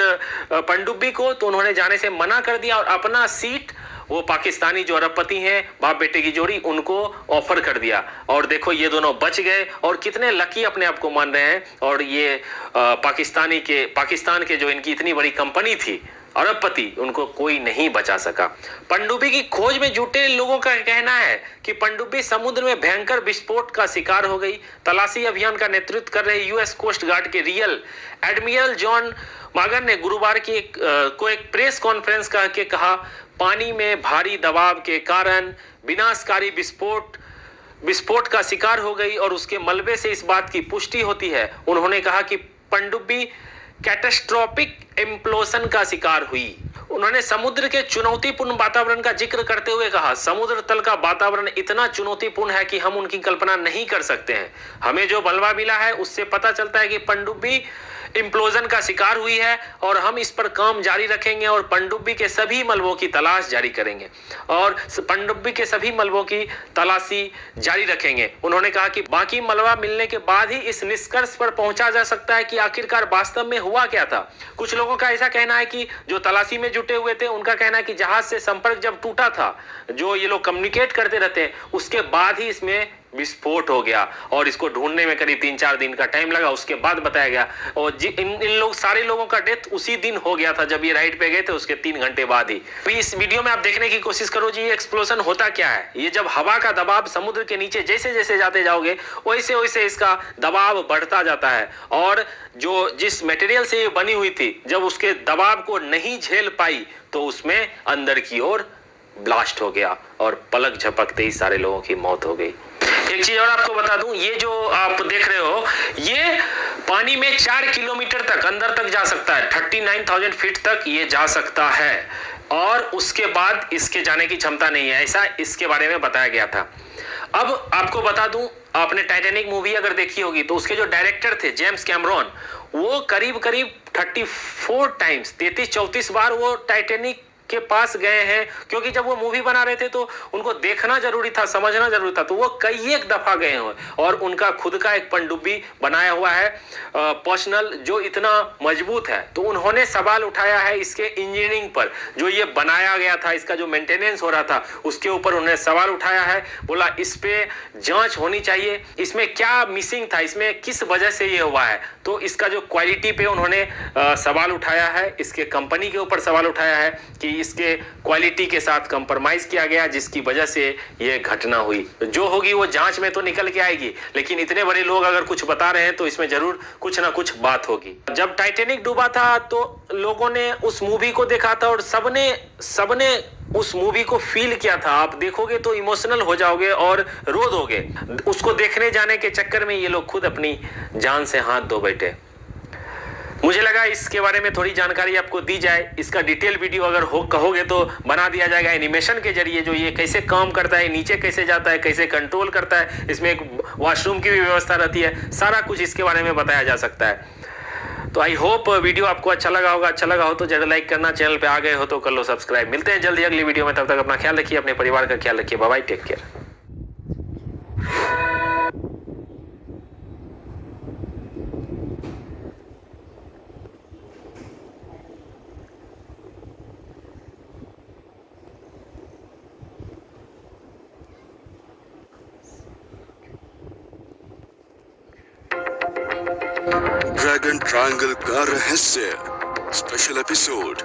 पनडुब्बी को तो उन्होंने जाने से मना कर दिया और अपना सीट वो पाकिस्तानी जो अरबपति हैं, बाप बेटे की जोड़ी, उनको ऑफर कर दिया। और देखो ये दोनों बच गए और कितने लकी अपने आप को मान रहे हैं। और ये पाकिस्तान के जो इनकी इतनी बड़ी कंपनी थी अरबपति, उनको कोई नहीं बचा सका। पनडुब्बी की खोज में जुटे लोगों का कहना है कि पनडुब्बी समुद्र में भयंकर विस्फोट का शिकार हो गई। तलाशी अभियान का नेतृत्व कर रहे यूएस कोस्ट गार्ड के रियल एडमिरल जॉन मागर ने गुरुवार की एक प्रेस कॉन्फ्रेंस करके कहा, पानी में भारी दबाव के कारण विनाशकारी विस्फोट का शिकार हो गई और उसके मलबे से इस बात की पुष्टि होती है। उन्होंने कहा कि पनडुब्बी कैटास्ट्रोफिक इम्प्लोजन का शिकार हुई। उन्होंने समुद्र के चुनौतीपूर्ण वातावरण का जिक्र करते हुए कहा, समुद्र तल का वातावरण इतना चुनौतीपूर्ण है कि हम उनकी कल्पना नहीं कर सकते हैं। हमें जो मलबा मिला है उससे पता चलता है कि पनडुब्बी इम्प्लोजन का शिकार हुई है और हम इस पर काम जारी रखेंगे और पनडुब्बी के सभी मलबों की तलाश जारी करेंगे और पनडुब्बी के सभी मलबों की तलाशी जारी रखेंगे। उन्होंने कहा कि बाकी मलबा मिलने के बाद ही इस निष्कर्ष पर पहुंचा जा सकता है कि आखिरकार वास्तव में हुआ क्या था। कुछ लोगों का ऐसा कहना है कि जो तलाशी में जुटे हुए थे उनका कहना है कि जहाज से संपर्क जब टूटा था, जो ये लोग कम्युनिकेट करते रहते हैं, उसके बाद ही इसमें विस्फोट हो गया और इसको ढूंढने में करीब 3-4 दिन का टाइम लगा। उसके बाद बताया गया और इन सारे लोगों का डेथ उसी दिन हो गया था जब ये राइड पे गए थे, उसके 3 घंटे बाद ही। तो इस वीडियो में आप देखने की कोशिश करो जी, ये एक्सप्लोजन होता क्या है। ये जब हवा का दबाव समुद्र के नीचे जैसे जैसे जाते जाओगे वैसे वैसे इसका दबाव बढ़ता जाता है और जो जिस मटेरियल से ये बनी हुई थी, जब उसके दबाव को नहीं झेल पाई तो उसमें अंदर की ओर ब्लास्ट हो गया और पलक झपकते ही सारे लोगों की मौत हो गई। एक चीज और आपको बता दूं, ये जो आप देख रहे हो ये पानी में 4 किलोमीटर तक अंदर तक जा सकता है, 39,000 फीट तक ये जा सकता है और उसके बाद इसके जाने की क्षमता नहीं है, ऐसा इसके बारे में बताया गया था। अब आपको बता दूं, आपने टाइटैनिक मूवी अगर देखी होगी तो उसके जो डायरेक्टर थे जेम्स कैमरॉन, वो करीब 34 टाइम्स 33-34 बार वो टाइटैनिक के पास गए हैं, क्योंकि जब वो मूवी बना रहे थे तो उनको देखना जरूरी था, समझना जरूरी था, तो वो कई एक दफा गए हैं और उनका खुद का एक पनडुब्बी बनाया हुआ है पर्सनल, जो इतना मजबूत है। तो उन्होंने सवाल उठाया है इसके इंजीनियरिंग पर, जो ये बनाया गया था, इसका जो मेंटेनेंस हो रहा था उसके ऊपर उन्होंने सवाल उठाया है। बोला इस पे जांच होनी चाहिए, इसमें क्या मिसिंग था, इसमें किस वजह से ये हुआ है। तो इसका जो क्वालिटी पे उन्होंने सवाल उठाया है, इसके कंपनी के ऊपर सवाल उठाया है कि इसके क्वालिटी के साथ कंप्रोमाइज किया गया, जिसकी वजह से ये घटना हुई। जो होगी वो जांच में तो निकल के आएगी, लेकिन इतने बड़े लोग अगर कुछ बता रहे हैं तो इसमें जरूर कुछ ना कुछ बात होगी। जब टाइटैनिक डूबा था तो लोगों ने उस मूवी को देखा था और सबने उस मूवी को फील किया था। आप देखोगे तो इमोशनल हो जाओगे और रो दोगे। उसको देखने जाने के चक्कर में ये लोग खुद अपनी जान से हाथ धो बैठे। मुझे लगा इसके बारे में थोड़ी जानकारी आपको दी जाए। इसका डिटेल वीडियो अगर कहोगे तो बना दिया जाएगा एनिमेशन के जरिए, जो ये कैसे काम करता है, नीचे कैसे जाता है, कैसे कंट्रोल करता है, इसमें एक वॉशरूम की भी व्यवस्था रहती है, सारा कुछ इसके बारे में बताया जा सकता है। तो आई होप वीडियो आपको अच्छा लगा होगा। अच्छा लगा हो तो जरूर लाइक करना, चैनल पे आ गए हो तो कर लो सब्सक्राइब। मिलते हैं जल्दी अगली वीडियो में, तब तक अपना ख्याल रखिए, अपने परिवार का ख्याल रखिए। Bye bye, take care. Dragon triangle का रहस्य स्पेशल एपिसोड।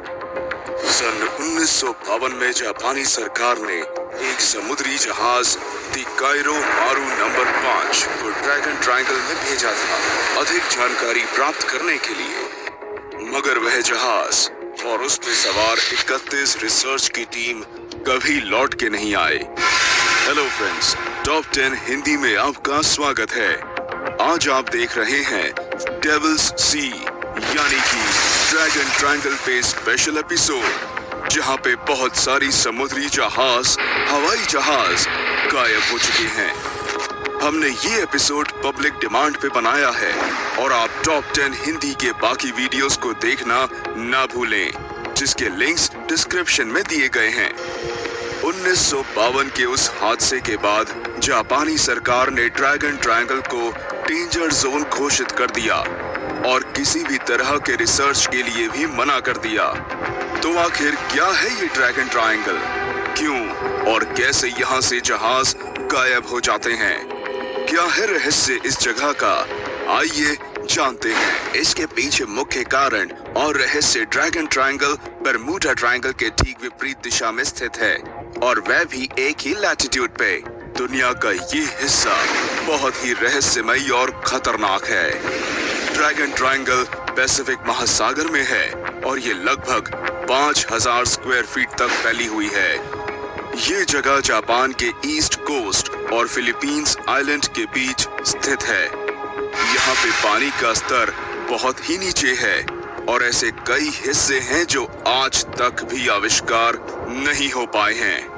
सन 1952 में जापानी सरकार ने एक समुद्री जहाज दी कायरो मारू नंबर 5 को ड्रैगन ट्रायंगल में भेजा था अधिक जानकारी प्राप्त करने के लिए, मगर वह जहाज और उस पर सवार 31 रिसर्च की टीम कभी लौट के नहीं आए। हेलो फ्रेंड्स, टॉप 10 हिंदी में आपका स्वागत है। आज आप देख रहे हैं डेविल्स सी यानी कि ड्रैगन ट्रायंगल पे स्पेशल एपिसोड, जहां पे बहुत सारी समुद्री जहाज, हवाई जहाज गायब हो चुके हैं। हमने ये एपिसोड पब्लिक डिमांड पे बनाया है और आप टॉप 10 हिंदी के बाकी वीडियोस को देखना ना भूलें, जिसके लिंक्स डिस्क्रिप्शन में दिए गए हैं। 1952 के उस हादसे के बाद जापानी सरकार ने ड्रैगन ट्रायंगल को डेंजर जोन घोषित कर दिया और किसी भी तरह के रिसर्च के लिए भी मना कर दिया। तो आखिर क्या है ये ड्रैगन ट्रायंगल, क्यों और कैसे यहाँ से जहाज गायब हो जाते हैं, क्या है रहस्य इस जगह का, आइए जानते हैं। इसके पीछे मुख्य कारण और रहस्य ड्रैगन ट्रायंगल बरमूडा ट्रायंगल के ठीक विपरीत दिशा में स्थित है और वह भी एक ही लैटिट्यूड पे। दुनिया का ये हिस्सा बहुत ही रहस्यमय और खतरनाक है। ड्रैगन ट्रायंगल पैसिफिक महासागर में है और ये लगभग 5000 स्क्वायर फीट तक फैली हुई है। ये जगह जापान के ईस्ट कोस्ट और फिलीपींस आइलैंड के बीच स्थित है। यहाँ पे पानी का स्तर बहुत ही नीचे है और ऐसे कई हिस्से हैं जो आज तक भी आविष्कार नहीं हो पाए हैं।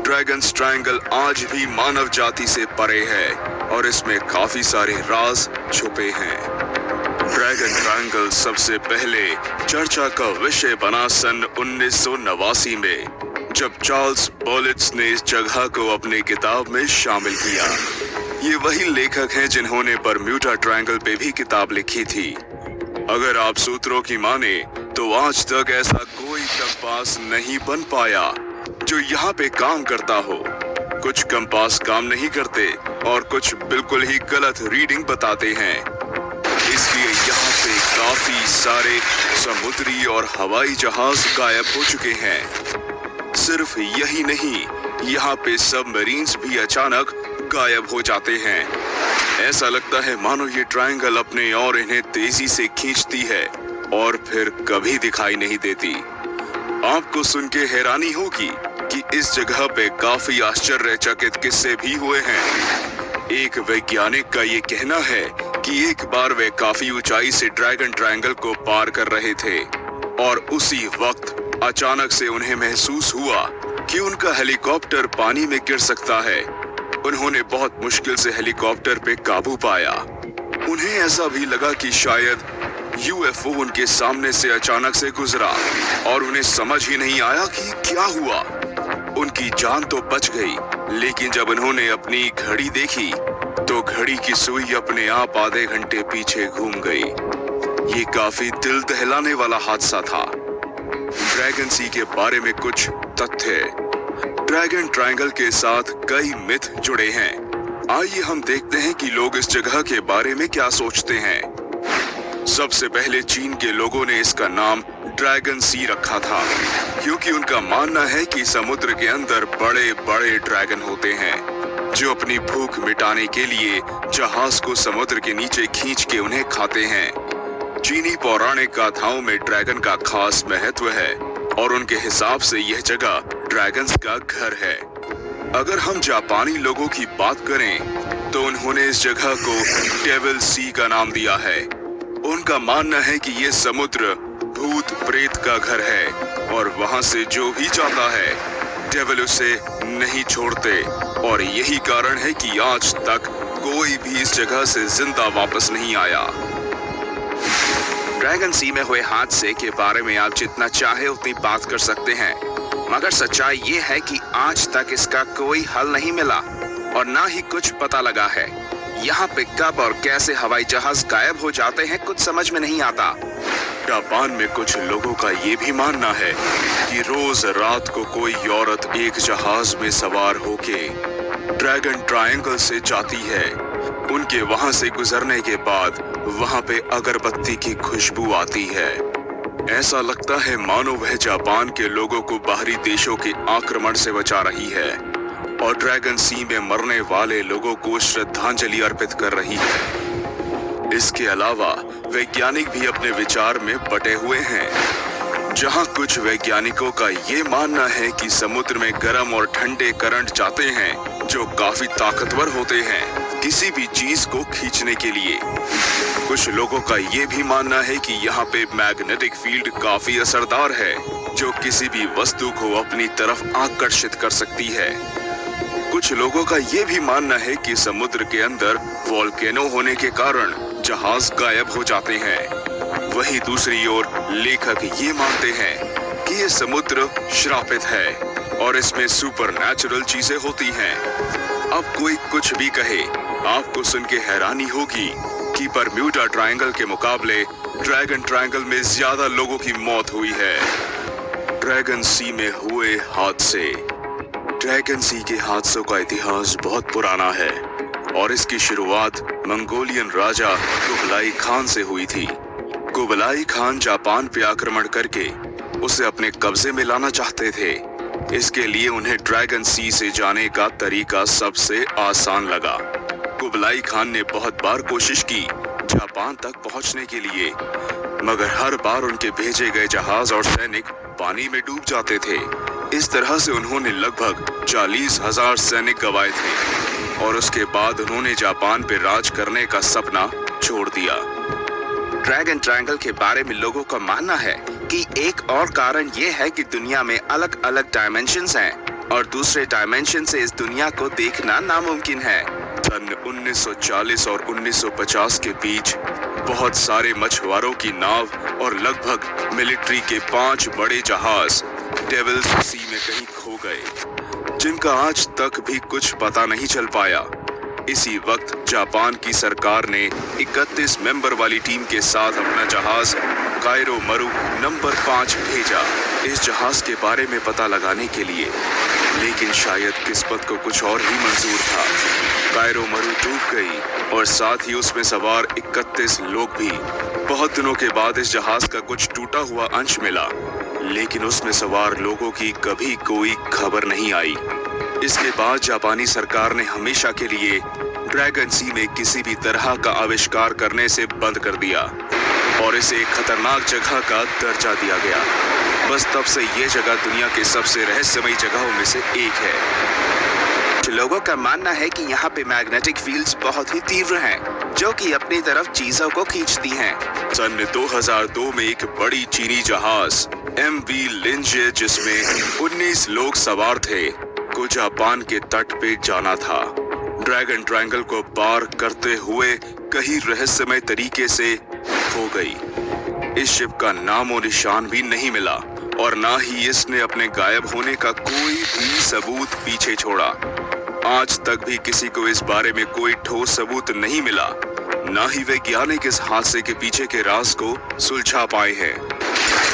ड्रैगन्स ट्रायंगल आज भी मानव जाति से परे है और इसमें काफी सारे राज छुपे हैं। ड्रैगन ट्रायंगल सबसे पहले चर्चा का विषय बना सन 1989 में, जब चार्ल्स बॉलिट्स ने इस जगह को अपने किताब में शामिल किया। ये वही लेखक हैं जिन्होंने बरम्यूडा ट्रायंगल पे भी किताब लिखी थी। अगर आप सूत्रों की माने तो आज तक ऐसा कोई कंपास नहीं बन पाया जो यहाँ पे काम करता हो। कुछ कंपास काम नहीं करते और कुछ बिल्कुल ही गलत रीडिंग बताते हैं। इसलिए यहाँ पे काफी सारे समुद्री और हवाई जहाज गायब हो चुके हैं। सिर्फ यही नहीं, यहाँ पे सबमरीन्स भी अचानक गायब हो जाते हैं। ऐसा लगता है मानो ये ट्रायंगल अपने और इन्हें तेजी से खींचती है और फिर कभी दिखाई नहीं देती। आपको सुन के हैरानी होगी, कि इस जगह पे काफी आश्चर्यचकित किस्से भी हुए हैं। एक वैज्ञानिक का ये कहना है कि एक बार वे काफी ऊंचाई से ड्रैगन ट्रायंगल को पार कर रहे थे और उसी वक्त अचानक से उन्हें महसूस हुआ कि उनका हेलीकॉप्टर पानी में गिर सकता है। उन्होंने बहुत मुश्किल से हेलीकॉप्टर पे काबू पाया। उन्हें ऐसा भी लगा कि शायद यूएफओ उनके सामने से अचानक से गुजरा और उन्हें समझ ही नहीं आया कि क्या हुआ। उनकी जान तो बच गई, लेकिन जब उन्होंने अपनी घड़ी देखी तो घड़ी की सुई अपने आप आधे घंटे पीछे घूम गई। ये काफी दिल दहलाने वाला हादसा था। ड्रैगन सी के बारे में कुछ तथ्य। ड्रैगन ट्रायंगल के साथ कई मिथ जुड़े हैं। आइए हम देखते हैं कि लोग इस जगह के बारे में क्या सोचते हैं। सबसे पहले चीन के लोगों ने इसका नाम ड्रैगन सी रखा था, क्योंकि उनका मानना है कि समुद्र के अंदर बड़े बड़े ड्रैगन होते हैं जो अपनी भूख मिटाने के लिए जहाज को समुद्र के नीचे खींच के उन्हें खाते हैं। चीनी पौराणिक गाथाओं में ड्रैगन का खास महत्व है और उनके हिसाब से यह जगह ड्रैगन्स का घर है। अगर हम जापानी लोगों की बात करें तो उन्होंने इस जगह को डेविल सी का नाम दिया है। उनका मानना है कि ये समुद्र भूत प्रेत का घर है और वहां से जो भी जाता है डेविल उसे नहीं छोड़ते, और यही कारण है कि आज तक कोई भी इस जगह से जिंदा वापस नहीं आया। ड्रैगन सी में हुए हादसे के बारे में आप जितना चाहे उतनी बात कर सकते हैं, मगर सच्चाई ये है कि आज तक इसका कोई हल नहीं मिला और ना ही कुछ पता लगा है। यहाँ पे कब और कैसे हवाई जहाज गायब हो जाते हैं कुछ समझ में नहीं आता। जापान में कुछ लोगों का ये भी मानना है कि रोज रात को कोई औरत एक जहाज में सवार होके ड्रैगन ट्रायंगल से जाती है। उनके वहां से गुजरने के बाद वहां पे अगरबत्ती की खुशबू आती है। ऐसा लगता है मानो वह जापान के लोगों को बाहरी देशों के आक्रमण से बचा रही है और ड्रैगन सी में मरने वाले लोगों को श्रद्धांजलि अर्पित कर रही है। इसके अलावा वैज्ञानिक भी अपने विचार में बटे हुए हैं। जहां कुछ वैज्ञानिकों का ये मानना है कि समुद्र में गर्म और ठंडे करंट जाते हैं जो काफी ताकतवर होते हैं किसी भी चीज को खींचने के लिए। कुछ लोगों का ये भी मानना है कि यहाँ पे मैग्नेटिक फील्ड काफी असरदार है जो किसी भी वस्तु को अपनी तरफ आकर्षित कर सकती है। कुछ लोगों का ये भी मानना है कि समुद्र के अंदर वोल्केनो होने के कारण जहाज गायब हो जाते हैं। वहीं दूसरी ओर लेखक ये मानते हैं कि ये समुद्र श्रापित है और इसमें सुपरनैचुरल चीजें होती हैं। अब कोई कुछ भी कहे, आपको सुन के हैरानी होगी कि बरम्यूडा ट्रायंगल के मुकाबले ड्रैगन ट्रायंगल में ज्यादा लोगों की मौत हुई है। ड्रैगन सी में हुए हादसे। ड्रैगन सी के हादसों का इतिहास बहुत पुराना है और इसकी शुरुआत मंगोलियन राजा कुबलाई खान से हुई थी। कुबलाई खान जापान पे आक्रमण करके उसे अपने कब्जे में लाना चाहते थे। इसके लिए उन्हें ड्रैगन सी से जाने का तरीका सबसे आसान लगा। कुबलाई खान ने बहुत बार कोशिश की जापान तक पहुंचने के लिए, मगर हर बार उनके भेजे गए जहाज और सैनिक पानी में डूब जाते थे। इस तरह से उन्होंने लगभग 40,000 सैनिक गंवाए थे और उसके बाद उन्होंने जापान पे राज करने का सपना छोड़ दिया। ड्रैगन ट्रायंगल के बारे में लोगों का मानना है कि एक और कारण ये है कि दुनिया में अलग अलग डायमेंशंस हैं और दूसरे डायमेंशन से इस दुनिया को देखना नामुमकिन है। सन 1940 और 1950 के बीच बहुत सारे मछुआरों की नाव और लगभग मिलिट्री के 5 बड़े जहाज डेविल सी में कहीं खो गए, जिनका आज तक भी कुछ पता नहीं चल पाया। इसी वक्त जापान की सरकार ने 31 मेंबर वाली टीम के साथ अपना जहाज कायरो मरु नंबर 5 भेजा इस जहाज के बारे में पता लगाने के लिए, लेकिन शायद किस्मत को कुछ और ही मंजूर था। कायरो मरु डूब गई और साथ ही उसमें सवार 31 लोग भी। बहुत दिनों के बाद इस जहाज का कुछ टूटा हुआ अंश मिला, लेकिन उसमें सवार लोगों की कभी कोई खबर नहीं आई। इसके बाद जापानी सरकार ने हमेशा के लिए ड्रैगन सी में किसी भी तरह का आविष्कार करने से बंद कर दिया और इसे एक खतरनाक जगह का दर्जा दिया गया। बस तब से ये जगह दुनिया के सबसे रहस्यमयी जगहों में से एक है। कुछ लोगों का मानना है कि यहाँ पे मैग्नेटिक फील्ड्स बहुत ही तीव्र हैं, जो कि अपनी तरफ चीजों को खींचती हैं। सन 2002 में एक बड़ी चीनी जहाज MV लिंजे, जिसमें 19 लोग सवार थे, को जापान के तट पे जाना था। ड्रैगन ट्रायंगल को पार करते हुए कहीं रहस्यमय तरीके से खो गई। इस शिप का नामो निशान भी नहीं मिला और ना ही इसने अपने गायब होने का कोई भी सबूत पीछे छोड़ा। आज तक भी किसी को इस बारे में कोई ठोस सबूत नहीं मिला, ना ही वैज्ञानिक इस हादसे के पीछे के राज को सुलझा पाए हैं।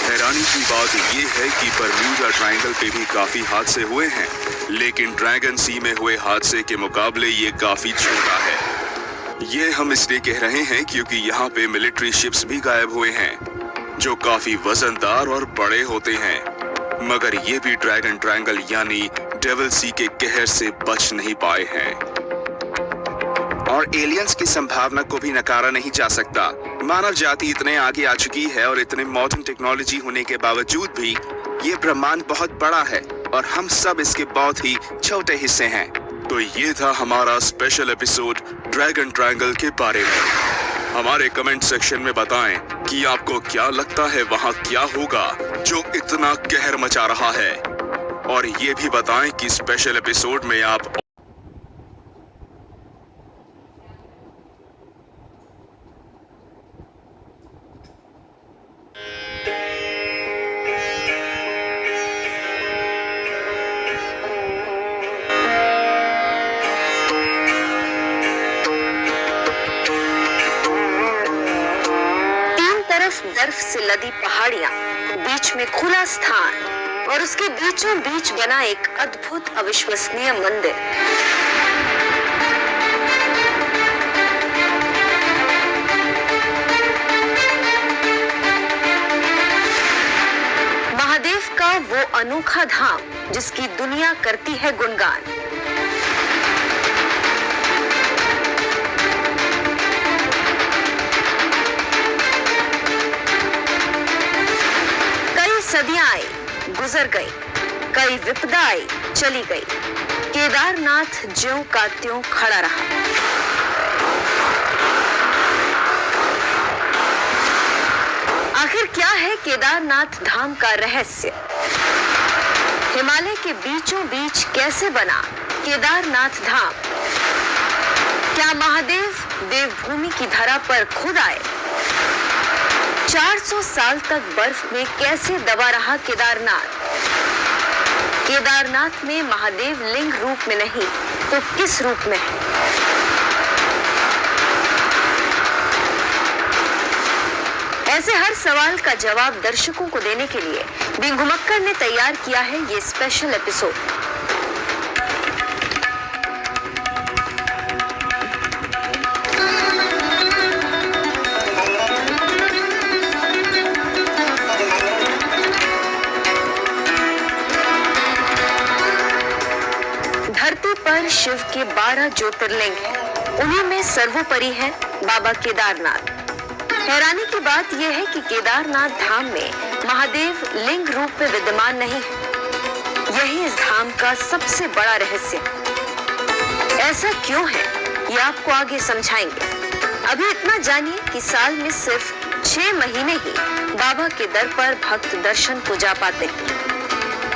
हैरानी की बात ये है कि बरम्यूडा ट्रायंगल पे भी काफी हादसे हुए हैं, लेकिन ड्रैगन सी में हुए हादसे के मुकाबले ये काफी छोटा है। ये हम इसलिए कह रहे हैं क्योंकि यहाँ पे मिलिट्री शिप्स भी गायब हुए हैं, जो काफी वजनदार और बड़े होते हैं, मगर ये भी ड्रैगन ट्रायंगल यानी डेविल सी के कहर से बच नहीं पाए हैं। और एलियंस की संभावना को भी नकारा नहीं जा सकता। मानव जाति इतने आगे आ चुकी है और इतने मॉडर्न टेक्नोलॉजी होने के बावजूद भी ये ब्रह्मांड बहुत बड़ा है और हम सब इसके बहुत ही छोटे हिस्से हैं। तो ये था हमारा स्पेशल एपिसोड ड्रैगन ट्रायंगल के बारे में। हमारे कमेंट सेक्शन में बताएं कि आपको क्या लगता है वहाँ क्या होगा जो इतना कहर मचा रहा है, और ये भी बताएं कि स्पेशल एपिसोड में आप बर्फ से लदी पहाड़ियां, बीच में खुला स्थान और उसके बीचों बीच बना एक अद्भुत अविश्वसनीय मंदिर। महादेव का वो अनोखा धाम जिसकी दुनिया करती है गुणगान। सदियां आई, गुजर गई, कई विपदा आई, चली गई, केदारनाथ ज्यों का त्यों खड़ा रहा। आखिर क्या है केदारनाथ धाम का रहस्य? हिमालय के बीचों बीच कैसे बना केदारनाथ धाम? क्या महादेव देवभूमि की धरा पर खुद आए? 400 साल तक बर्फ में कैसे दबा रहा केदारनाथ? केदारनाथ में महादेव लिंग रूप में नहीं तो किस रूप में है? ऐसे हर सवाल का जवाब दर्शकों को देने के लिए बिंग घुमक्कड़ ने तैयार किया है ये स्पेशल एपिसोड। शिव के 12 ज्योतिर्लिंग हैं, उन्हीं में सर्वोपरि है बाबा केदारनाथ। हैरानी की बात यह है कि केदारनाथ धाम में महादेव लिंग रूप में विद्यमान नहीं है। यही इस धाम का सबसे बड़ा रहस्य। ऐसा क्यों है ये आपको आगे समझाएंगे। अभी इतना जानिए कि साल में सिर्फ 6 महीने ही बाबा के दर पर भक्त दर्शन को जा पाते हैं।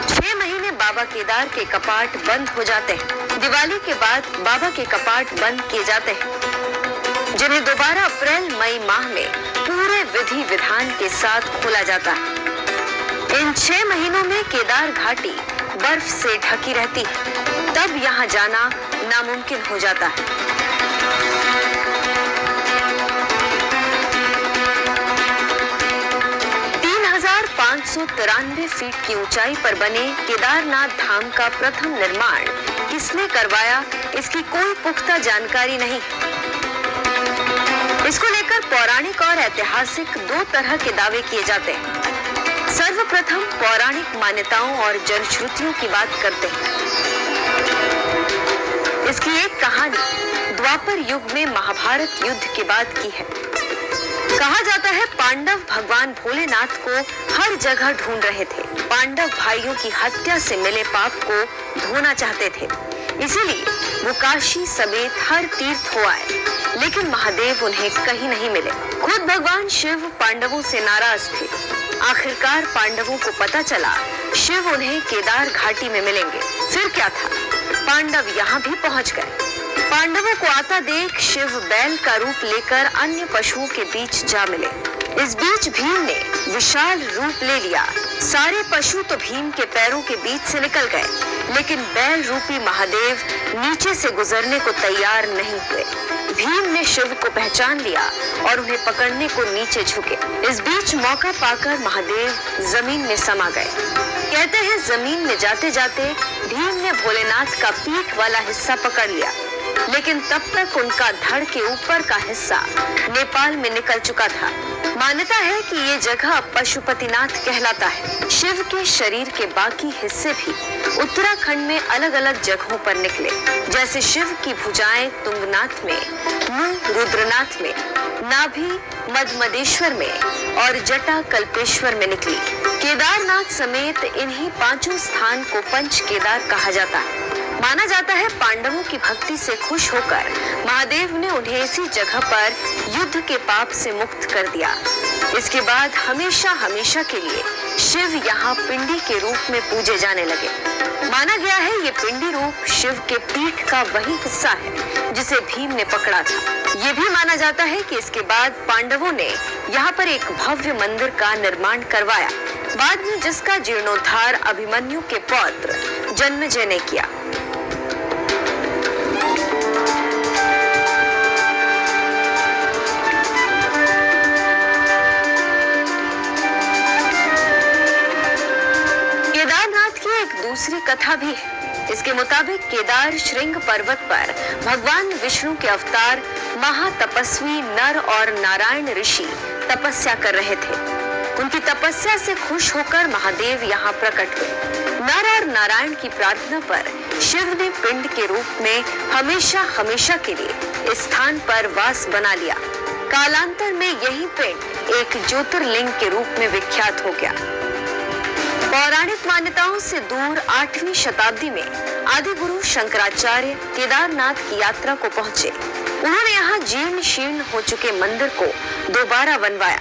6 महीने बाबा केदार के कपाट बंद हो जाते हैं। दिवाली के बाद बाबा के कपाट बंद किए जाते हैं, जिन्हें दोबारा अप्रैल मई माह में पूरे विधि विधान के साथ खोला जाता है। इन 6 महीनों में केदार घाटी बर्फ से ढकी रहती है, तब यहाँ जाना नामुमकिन हो जाता है। 593 फीट की ऊंचाई पर बने केदारनाथ धाम का प्रथम निर्माण किसने करवाया, इसकी कोई पुख्ता जानकारी नहीं। इसको लेकर पौराणिक और ऐतिहासिक 2 तरह के दावे किए जाते हैं। सर्वप्रथम पौराणिक मान्यताओं और जनश्रुतियों की बात करते हैं। इसकी एक कहानी द्वापर युग में महाभारत युद्ध के बाद की है। कहा जाता है पांडव भगवान भोलेनाथ को हर जगह ढूंढ रहे थे। पांडव भाइयों की हत्या से मिले पाप को धोना चाहते थे, इसीलिए वो काशी समेत हर तीर्थ हो आए, लेकिन महादेव उन्हें कहीं नहीं मिले। खुद भगवान शिव पांडवों से नाराज थे। आखिरकार पांडवों को पता चला शिव उन्हें केदार घाटी में मिलेंगे। फिर क्या था, पांडव यहाँ भी पहुँच गए। पांडवों को आता देख शिव बैल का रूप लेकर अन्य पशुओं के बीच जा मिले। इस बीच भीम ने विशाल रूप ले लिया। सारे पशु तो भीम के पैरों के बीच से निकल गए, लेकिन बैल रूपी महादेव नीचे से गुजरने को तैयार नहीं हुए। भीम ने शिव को पहचान लिया और उन्हें पकड़ने को नीचे झुके। इस बीच मौका पाकर महादेव जमीन में समा गए। कहते हैं जमीन में जाते जाते भीम ने भोलेनाथ का पीठ वाला हिस्सा पकड़ लिया, लेकिन तब तक उनका धड़ के ऊपर का हिस्सा नेपाल में निकल चुका था। मान्यता है कि ये जगह पशुपतिनाथ कहलाता है। शिव के शरीर के बाकी हिस्से भी उत्तराखंड में अलग अलग जगहों पर निकले, जैसे शिव की भुजाएं तुंगनाथ में, मुंह रुद्रनाथ में, नाभि मदमदेश्वर में और जटा कल्पेश्वर में निकली। केदारनाथ समेत इन्हीं पांचों स्थान को पंच केदार कहा जाता है। माना जाता है पांडवों की भक्ति से खुश होकर महादेव ने उन्हें इसी जगह पर युद्ध के पाप से मुक्त कर दिया। इसके बाद हमेशा हमेशा के लिए शिव यहाँ पिंडी के रूप में पूजे जाने लगे। माना गया है ये पिंडी रूप शिव के पीठ का वही हिस्सा है जिसे भीम ने पकड़ा था। ये भी माना जाता है कि इसके बाद पांडवों ने यहाँ पर एक भव्य मंदिर का निर्माण करवाया, बाद में जिसका जीर्णोद्धार अभिमन्यु के पौत्र जन्मेजय ने किया। केदारनाथ की एक दूसरी कथा भी है। इसके मुताबिक केदार श्रृंग पर्वत पर भगवान विष्णु के अवतार महातपस्वी नर और नारायण ऋषि तपस्या कर रहे थे। उनकी तपस्या से खुश होकर महादेव यहाँ प्रकट हुए। नर और नारायण की प्रार्थना पर शिव ने पिंड के रूप में हमेशा हमेशा के लिए इस स्थान पर वास बना लिया। कालांतर में यही पिंड एक ज्योतिर्लिंग के रूप में विख्यात हो गया। पौराणिक मान्यताओं से दूर 8वीं शताब्दी में आदि गुरु शंकराचार्य केदारनाथ की यात्रा को पहुंचे। उन्होंने यहाँ जीर्ण शीर्ण हो चुके मंदिर को दोबारा बनवाया।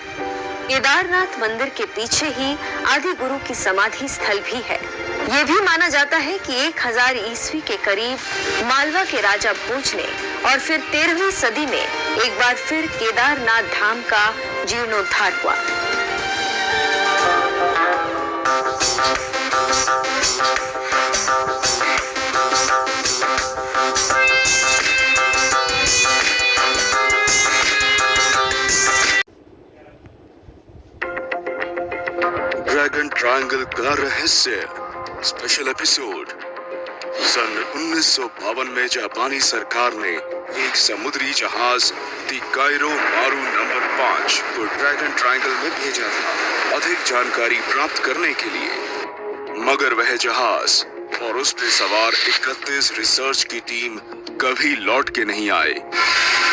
केदारनाथ मंदिर के पीछे ही आदि गुरु की समाधि स्थल भी है। ये भी माना जाता है कि 1000 ईस्वी के करीब मालवा के राजा भोज ने और फिर 13वीं सदी में एक बार फिर केदारनाथ धाम का जीर्णोद्धार हुआ। ड्रैगन ट्रायंगल का रहस्य स्पेशल एपिसोड। सन 1952 में जापानी सरकार ने एक समुद्री जहाज दी कायरो मारू नंबर 5 को ड्रैगन ट्रायंगल में भेजा था अधिक जानकारी प्राप्त करने के लिए, मगर वह जहाज और उस पर सवार 31 रिसर्च की टीम कभी लौट के नहीं आए।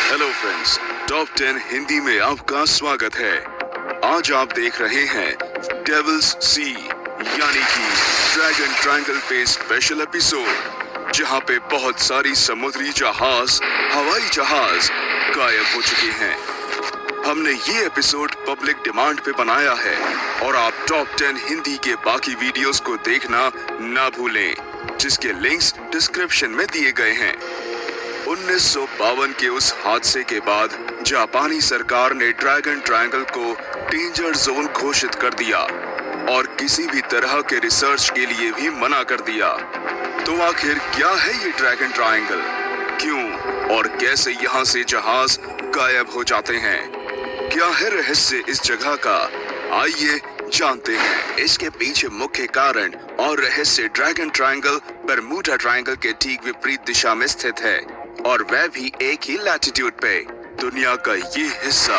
हेलो फ्रेंड्स, टॉप 10 हिंदी में आपका स्वागत है। आज आप देख रहे हैं डेविल्स सी यानी कि ड्रैगन ट्रायंगल पे स्पेशल एपिसोड, जहां पे बहुत सारी समुद्री जहाज, हवाई जहाज गायब हो चुके हैं। हमने ये एपिसोड पब्लिक डिमांड पे बनाया है और आप टॉप 10 हिंदी के बाकी वीडियोस को देखना ना भूलें, जिसके लिंक्स डिस्क्रिप्शन में दिए गए हैं। 1952 के उस हादसे के बाद जापानी सरकार ने ड्रैगन ट्रायंगल को डेंजर जोन घोषित कर दिया और किसी भी तरह के रिसर्च के लिए भी मना कर दिया। तो आखिर क्या है ये ड्रैगन ट्रायंगल, क्यों और कैसे यहाँ से जहाज गायब हो जाते हैं, क्या है रहस्य इस जगह का, आइए जानते हैं। इसके पीछे मुख्य कारण और रहस्य ड्रैगन ट्रायंगल बरमूडा ट्रायंगल के ठीक विपरीत दिशा में स्थित है और वह भी एक ही लैटिट्यूड पे। दुनिया का ये हिस्सा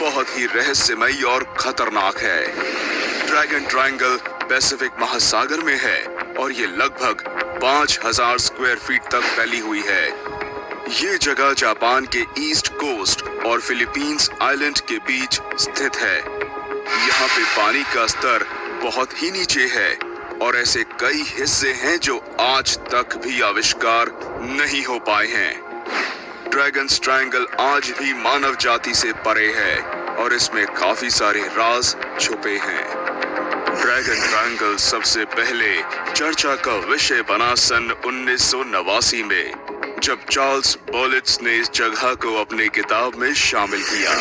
बहुत ही रहस्यमय और खतरनाक है। ड्रैगन ट्रायंगल पैसिफिक महासागर में है और ये लगभग 5000 स्क्वायर फीट तक फैली हुई है। ये जगह जापान के ईस्ट कोस्ट और फिलीपींस आइलैंड के बीच स्थित है। यहाँ पे पानी का स्तर बहुत ही नीचे है और ऐसे कई हिस्से हैं जो आज तक भी आविष्कार नहीं हो पाए हैं। ड्रैगन्स ट्रायंगल आज भी मानव जाति से परे है और इसमें काफी सारे राज छुपे हैं। ड्रैगन ट्रायंगल सबसे पहले चर्चा का विषय बना सन 1989 में, जब चार्ल्स बॉलिट्स ने इस जगह को अपने किताब में शामिल किया।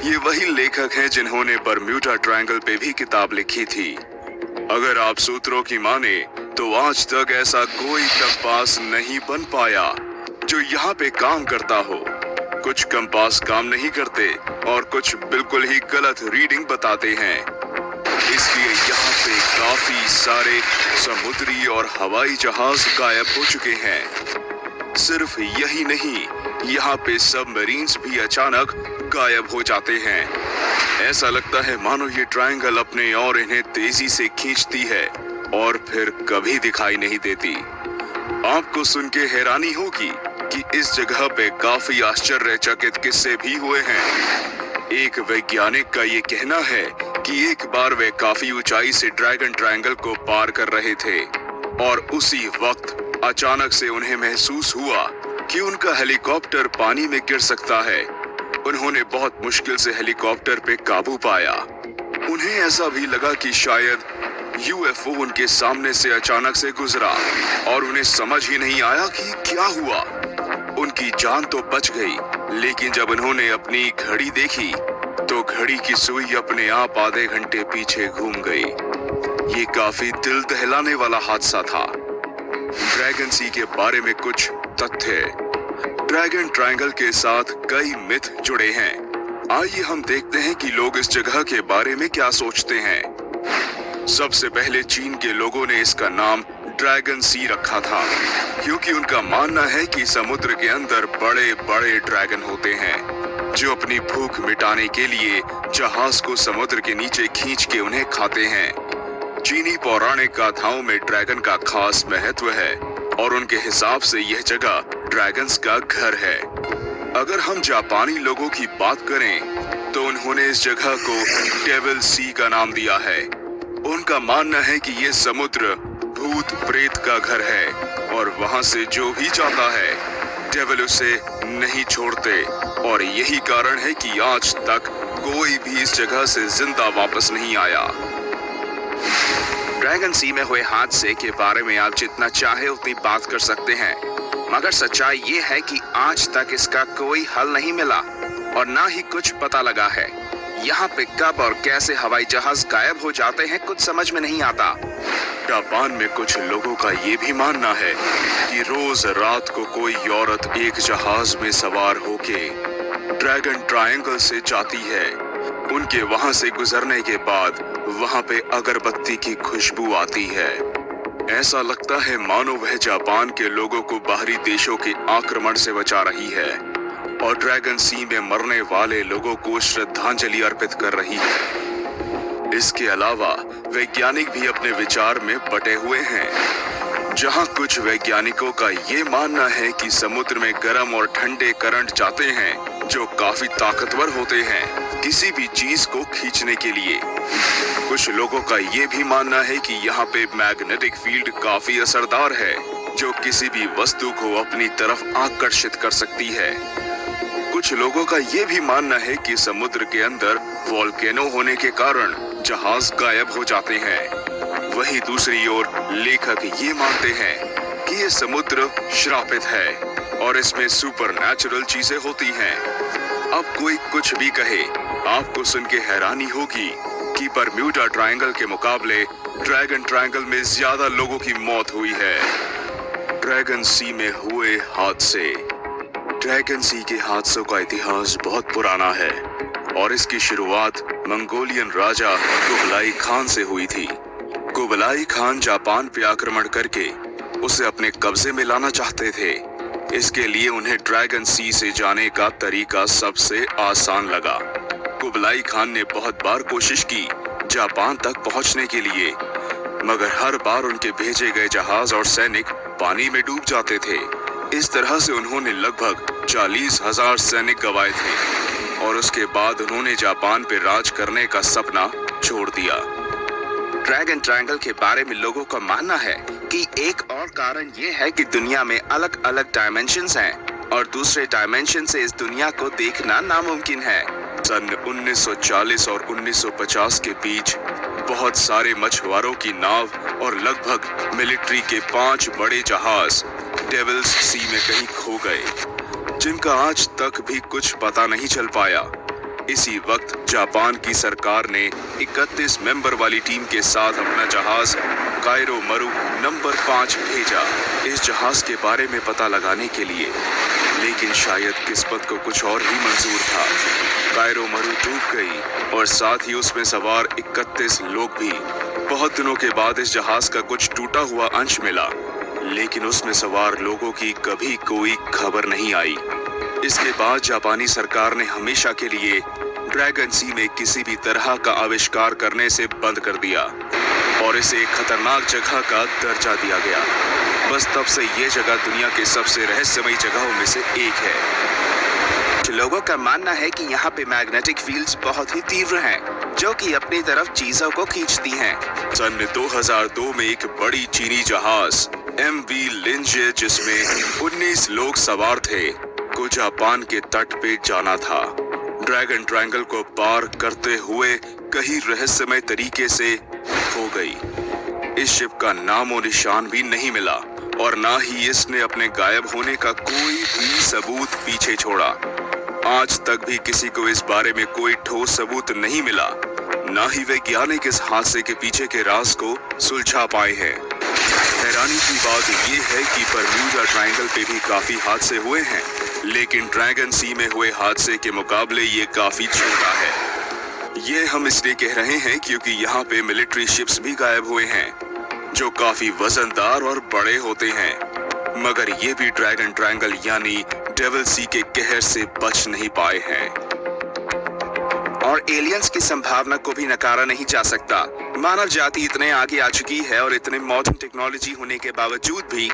ये वही लेखक हैं जिन्होंने बरम्यूडा ट्रायंगल पे भी किताब लिखी थी। अगर आप सूत्रों की माने तो आज तक ऐसा कोई कंपास नहीं बन पाया जो यहाँ पे काम करता हो। कुछ कंपास काम नहीं करते और कुछ बिल्कुल ही गलत रीडिंग बताते हैं। इसलिए यहाँ पे काफी सारे समुद्री और हवाई जहाज गायब हो चुके हैं। सिर्फ यही नहीं, यहाँ पे सबमरीन्स भी अचानक गायब हो जाते हैं। ऐसा लगता है मानो ये ट्रायंगल अपने और इन्हें तेजी से खींचती है और फिर कभी दिखाई नहीं देती। आपको सुन के हैरानी होगी कि इस जगह पे काफी आश्चर्यचकित किस्से भी हुए हैं। एक वैज्ञानिक का ये कहना है कि एक बार वे काफी ऊंचाई से ड्रैगन ट्रायंगल को पार कर रहे थे और उसी वक्त अचानक से उन्हें महसूस हुआ कि उनका हेलीकॉप्टर पानी में गिर सकता है। उन्होंने बहुत मुश्किल से हेलीकॉप्टर पे काबू पाया। उन्हें ऐसा भी लगा कि शायद यूएफओ उनके सामने से अचानक से गुजरा और उन्हें समझ ही नहीं आया कि क्या हुआ। उनकी जान तो बच गई, लेकिन जब उन्होंने अपनी घड़ी देखी तो घड़ी की सुई अपने आप आधे घंटे पीछे घूम गई। ये काफी दिल दहलाने वाला हादसा था। ड्रैगन सी के बारे में कुछ तथ्य। ड्रैगन ट्रायंगल के साथ कई मिथ जुड़े हैं। आइए हम देखते हैं कि लोग इस जगह के बारे में क्या सोचते हैं। सबसे पहले चीन के लोगों ने इसका नाम ड्रैगन सी रखा था, क्योंकि उनका मानना है कि समुद्र के अंदर बड़े बड़े ड्रैगन होते हैं जो अपनी भूख मिटाने के लिए जहाज को समुद्र के नीचे खींच के उन्हें खाते हैं। चीनी पौराणिक गाथाओं में ड्रैगन का खास महत्व है और उनके हिसाब से यह जगह ड्रैगन्स का घर है। अगर हम जापानी लोगों की बात करें तो उन्होंने इस जगह को डेविल सी का नाम दिया है। उनका मानना है कि यह समुद्र भूत प्रेत का घर है और वहां से जो भी जाता है डेविल उसे नहीं छोड़ते और यही कारण है कि आज तक कोई भी इस जगह से जिंदा वापस नहीं आया। ड्रैगन सी में हुए हादसे के बारे में आप जितना चाहे उतनी बात कर सकते हैं, मगर सच्चाई ये है कि आज तक इसका कोई हल नहीं मिला और ना ही कुछ पता लगा है। यहाँ पे कब और कैसे हवाई जहाज गायब हो जाते हैं कुछ समझ में नहीं आता। जापान में कुछ लोगों का ये भी मानना है कि रोज रात को कोई औरत एक जहाज में सवार होके ड्रैगन ट्रायंगल से जाती है। उनके वहां से गुजरने के बाद वहां पे अगरबत्ती की खुशबू आती है। ऐसा लगता है मानो वह जापान के लोगों को बाहरी देशों के आक्रमण से बचा रही है और ड्रैगन सी में मरने वाले लोगों को श्रद्धांजलि अर्पित कर रही है। इसके अलावा वैज्ञानिक भी अपने विचार में बटे हुए हैं। जहां कुछ वैज्ञानिकों का ये मानना है कि समुद्र में गर्म और ठंडे करंट जाते हैं जो काफी ताकतवर होते हैं किसी भी चीज को खींचने के लिए। कुछ लोगों का ये भी मानना है कि यहाँ पे मैग्नेटिक फील्ड काफी असरदार है जो किसी भी वस्तु को अपनी तरफ आकर्षित कर सकती है। कुछ लोगों का ये भी मानना है कि समुद्र के अंदर वोल्केनो होने के कारण जहाज गायब हो जाते हैं। वहीं दूसरी ओर लेखक ये मानते हैं कि ये समुद्र श्रापित है और इसमें सुपरनैचुरल चीजें होती हैं। अब कोई कुछ भी कहे, आपको सुन के हैरानी होगी कि बरम्यूडा ट्रायंगल के मुकाबले ड्रैगन ट्रायंगल में ज्यादा लोगों की मौत हुई है। ड्रैगन सी में हुए हादसे। ड्रैगन सी के हादसों का इतिहास बहुत पुराना है और इसकी शुरुआत मंगोलियन राजा कुबलाई खान से हुई थी। कुबलाई खान जापान पे आक्रमण करके उसे अपने कब्जे में लाना चाहते थे। इसके लिए उन्हें ड्रैगन सी से जाने का तरीका सबसे आसान लगा। कुबलाई खान ने बहुत बार कोशिश की जापान तक पहुंचने के लिए, मगर हर बार उनके भेजे गए जहाज और सैनिक पानी में डूब जाते थे। इस तरह से उन्होंने लगभग 40,000 सैनिक गंवाए थे और उसके बाद उन्होंने जापान पे राज करने का सपना छोड़ दिया। ड्रैगन ट्रायंगल के बारे में लोगों का मानना है कि एक और कारण ये है कि दुनिया में अलग अलग डायमेंशंस हैं और दूसरे डायमेंशन से इस दुनिया को देखना नामुमकिन है। सन 1940 और 1950 के बीच बहुत सारे मछुआरों की नाव और लगभग मिलिट्री के 5 बड़े जहाज डेविल्स सी में कहीं खो गए, जिनका आज तक भी कुछ पता नहीं चल पाया। इसी वक्त जापान की सरकार ने 31 मेंबर वाली टीम के साथ अपना जहाज कायरो मरु नंबर 5 भेजा इस जहाज के बारे में पता लगाने के लिए, लेकिन शायद किस्मत को कुछ और ही मंजूर था। कायरो मरु डूब गई और साथ ही उसमें सवार 31 लोग भी। बहुत दिनों के बाद इस जहाज का कुछ टूटा हुआ अंश मिला, लेकिन उसमें सवार लोगों की कभी कोई खबर नहीं आई। इसके बाद जापानी सरकार ने हमेशा के लिए ड्रैगन सी में किसी भी तरह का आविष्कार करने से बंद कर दिया और इसे एक खतरनाक जगह का दर्जा दिया गया। बस तब से ये जगह दुनिया के सबसे रहस्यमयी जगहों में से एक है। लोगों का मानना है कि यहाँ पे मैग्नेटिक फील्ड्स बहुत ही तीव्र हैं, जो कि अपनी तरफ चीजों को खींचती हैं। सन 2002 में एक बड़ी चीनी जहाज MV लिंजे, जिसमें 19 लोग सवार थे, को जापान के तट पे जाना था। ड्रैगन ट्रायंगल को पार करते हुए कहीं रहस्यमय तरीके से खो गई। इस शिप का नामो निशान भी नहीं मिला और ना ही इसने अपने गायब होने का कोई भी सबूत पीछे छोड़ा। आज तक भी किसी को इस बारे में कोई ठोस सबूत नहीं मिला, ना ही वैज्ञानिक इस हादसे के पीछे के राज को सुलझा पाए हैं। हैरानी की बात यह है कि बरम्यूडा ट्रायंगल पे भी काफी हादसे हुए हैं, लेकिन ड्रैगन सी में हुए हादसे के मुकाबले ये काफी छोटा है। ये हम इसलिए कह रहे हैं क्योंकि यहाँ पे मिलिट्री शिप्स भी गायब हुए हैं, जो काफी वजनदार और बड़े होते हैं, मगर ये भी ड्रैगन ट्रायंगल यानी डेविल सी के कहर से बच नहीं पाए हैं। और एलियंस की संभावना को भी नकारा नहीं जा सकता। मानव जाति इतने आगे आ चुकी है और इतने मॉडर्न टेक्नोलॉजी होने के बावजूद भी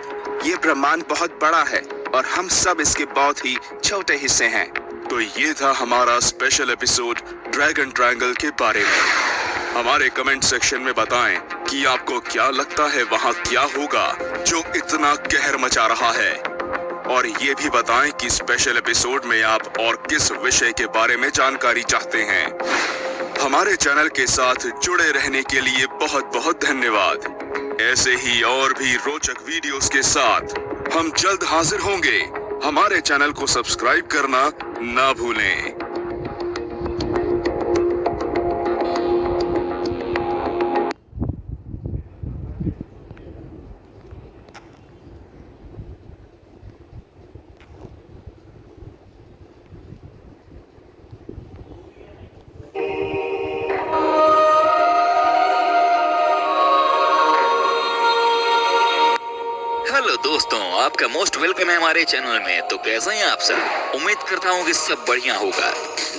ये ब्रह्मांड बहुत बड़ा है और हम सब इसके बहुत ही छोटे हिस्से हैं। तो ये था हमारा स्पेशल एपिसोड ड्रैगन ट्रायंगल के बारे में। हमारे कमेंट सेक्शन में बताएं कि आपको क्या लगता है वहाँ क्या होगा जो इतना कहर मचा रहा है, और ये भी बताएं कि स्पेशल एपिसोड में आप और किस विषय के बारे में जानकारी चाहते हैं। हमारे चैनल के साथ जुड़े रहने के लिए बहुत बहुत धन्यवाद। ऐसे ही और भी रोचक वीडियोस के साथ हम जल्द हाजिर होंगे। हमारे चैनल को सब्सक्राइब करना ना भूलें। हेलो दोस्तों, आपका मोस्ट वेलकम है हमारे चैनल में। तो कैसे हैं आप सब? उम्मीद करता हूँ कि सब बढ़िया होगा।